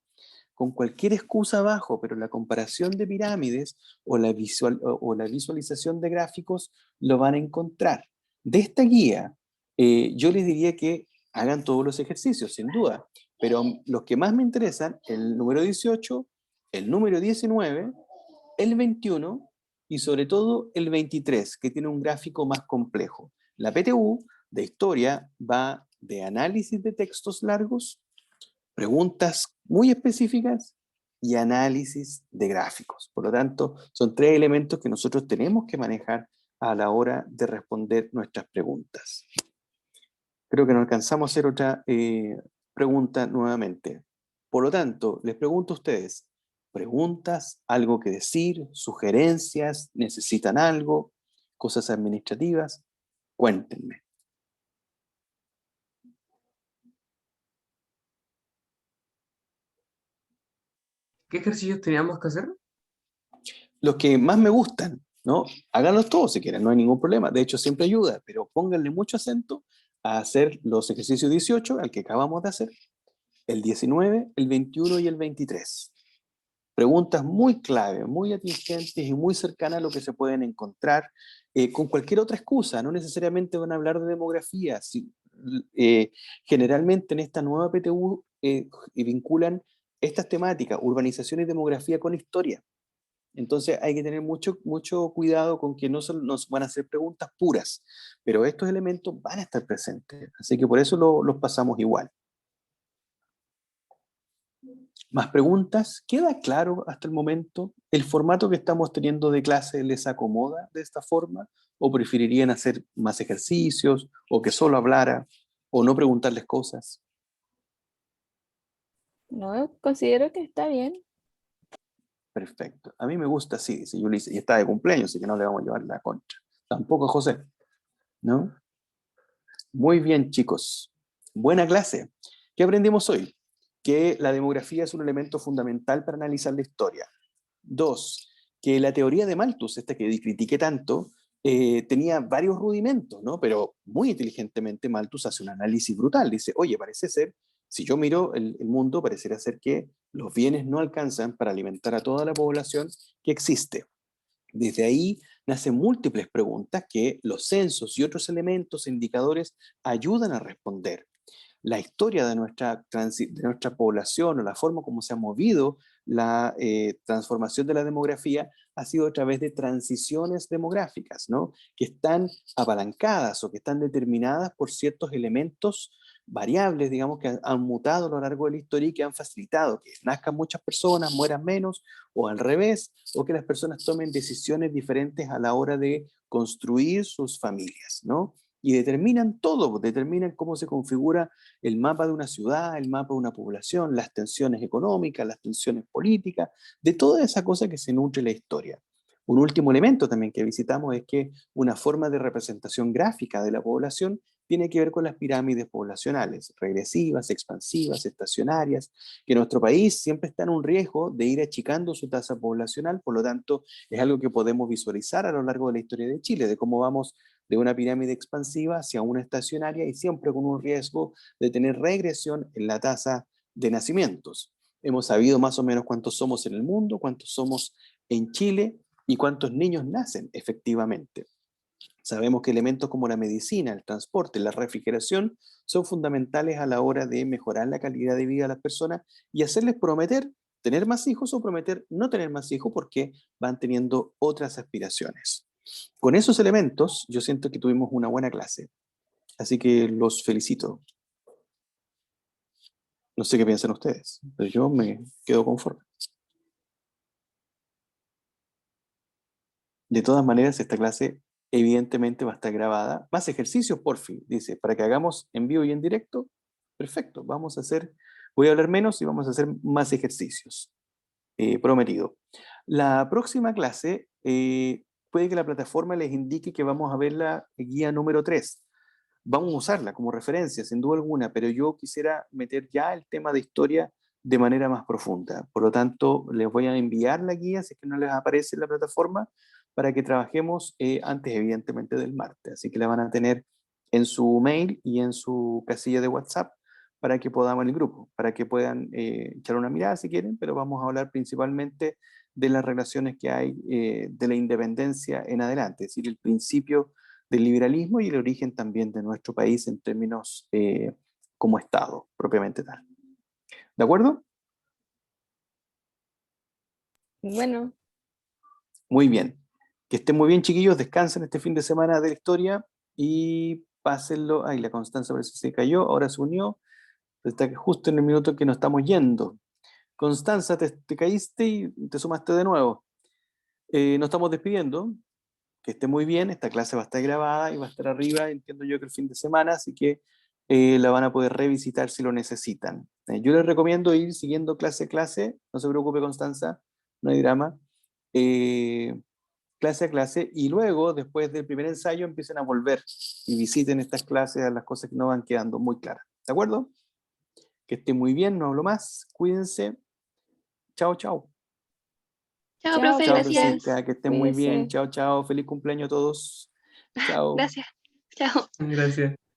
con cualquier excusa abajo, pero la comparación de pirámides o la visualización de gráficos lo van a encontrar. De esta guía, yo les diría que hagan todos los ejercicios, sin duda, pero los que más me interesan, el número 18, el número 19, el 21 y sobre todo el 23, que tiene un gráfico más complejo. La PTU de historia va de análisis de textos largos, preguntas muy específicas y análisis de gráficos. Por lo tanto, son 3 elementos que nosotros tenemos que manejar a la hora de responder nuestras preguntas. Creo que no alcanzamos a hacer otra pregunta nuevamente. Por lo tanto, les pregunto a ustedes, ¿preguntas, algo que decir, sugerencias, necesitan algo, cosas administrativas? Cuéntenme. ¿Qué ejercicios teníamos que hacer? Los que más me gustan, ¿no? Háganlos todos si quieren, no hay ningún problema. De hecho, siempre ayuda, pero pónganle mucho acento a hacer los ejercicios 18, al que acabamos de hacer, el 19, el 21 y el 23. Preguntas muy clave, muy atingentes y muy cercanas a lo que se pueden encontrar con cualquier otra excusa. No necesariamente van a hablar de demografía. Generalmente en esta nueva PTU vinculan estas temáticas, urbanización y demografía, con historia. Entonces hay que tener mucho, mucho cuidado con que no nos van a hacer preguntas puras, pero estos elementos van a estar presentes. Así que por eso los pasamos igual. ¿Más preguntas? ¿Queda claro hasta el momento? ¿El formato que estamos teniendo de clase les acomoda de esta forma? ¿O preferirían hacer más ejercicios? ¿O que solo hablara? ¿O no preguntarles cosas? No, considero que está bien. Perfecto. A mí me gusta así, dice Yulisa, y está de cumpleaños, así que no le vamos a llevar la contra. Tampoco a José, ¿no? Muy bien, chicos. Buena clase. ¿Qué aprendimos hoy? Que la demografía es un elemento fundamental para analizar la historia. 2, que la teoría de Malthus, esta que critiqué tanto, tenía varios rudimentos, ¿no? Pero muy inteligentemente Malthus hace un análisis brutal. Dice, oye, parece ser, si yo miro el mundo, pareciera ser que los bienes no alcanzan para alimentar a toda la población que existe. Desde ahí nacen múltiples preguntas que los censos y otros elementos e indicadores ayudan a responder. La historia de nuestra población o la forma como se ha movido la transformación de la demografía ha sido a través de transiciones demográficas, ¿no? Que están apalancadas o que están determinadas por ciertos elementos variables, digamos, que han mutado a lo largo de la historia y que han facilitado que nazcan muchas personas, mueran menos, o al revés, o que las personas tomen decisiones diferentes a la hora de construir sus familias, ¿no? Y determinan todo, determinan cómo se configura el mapa de una ciudad, el mapa de una población, las tensiones económicas, las tensiones políticas, de toda esa cosa que se nutre la historia. Un último elemento también que visitamos es que una forma de representación gráfica de la población tiene que ver con las pirámides poblacionales, regresivas, expansivas, estacionarias, que nuestro país siempre está en un riesgo de ir achicando su tasa poblacional, por lo tanto es algo que podemos visualizar a lo largo de la historia de Chile, de cómo vamos de una pirámide expansiva hacia una estacionaria y siempre con un riesgo de tener regresión en la tasa de nacimientos. Hemos sabido más o menos cuántos somos en el mundo, cuántos somos en Chile y cuántos niños nacen efectivamente. Sabemos que elementos como la medicina, el transporte, la refrigeración son fundamentales a la hora de mejorar la calidad de vida de las personas y hacerles prometer tener más hijos o prometer no tener más hijos porque van teniendo otras aspiraciones. Con esos elementos yo siento que tuvimos una buena clase, así que los felicito. No sé qué piensan ustedes, pero yo me quedo conforme. De todas maneras, esta clase evidentemente va a estar grabada. Más ejercicios, por fin, dice, para que hagamos en vivo y en directo. Perfecto, voy a hablar menos y vamos a hacer más ejercicios. Prometido. La próxima clase, puede que la plataforma les indique que vamos a ver la guía número 3. Vamos a usarla como referencia, sin duda alguna, pero yo quisiera meter ya el tema de historia de manera más profunda. Por lo tanto, les voy a enviar la guía, si es que no les aparece en la plataforma, para que trabajemos antes, evidentemente, del martes. Así que la van a tener en su mail y en su casilla de WhatsApp para que podamos en el grupo, para que puedan echar una mirada si quieren, pero vamos a hablar principalmente de las relaciones que hay de la independencia en adelante, es decir, el principio del liberalismo y el origen también de nuestro país en términos como Estado, propiamente tal. ¿De acuerdo? Bueno, Muy bien. Que estén muy bien, chiquillos, descansen este fin de semana de la historia y pásenlo. Ay, la Constanza parece que se cayó, ahora se unió, está justo en el minuto que nos estamos yendo. Constanza, te caíste y te sumaste de nuevo. Nos estamos despidiendo. Que esté muy bien, esta clase va a estar grabada y va a estar arriba, entiendo yo que el fin de semana, así que la van a poder revisitar si lo necesitan. Yo les recomiendo ir siguiendo clase a clase, no se preocupe Constanza, no hay drama, clase a clase, y luego, después del primer ensayo, empiecen a volver y visiten estas clases a las cosas que no van quedando muy claras. ¿De acuerdo? Que esté muy bien, no hablo más, cuídense, chao, chao. Chao, chao, profe, Chao, gracias. Francisca, que estén muy bien, cuídese. chao, chao, feliz cumpleaños a todos. Chao. Gracias. Chao. Gracias.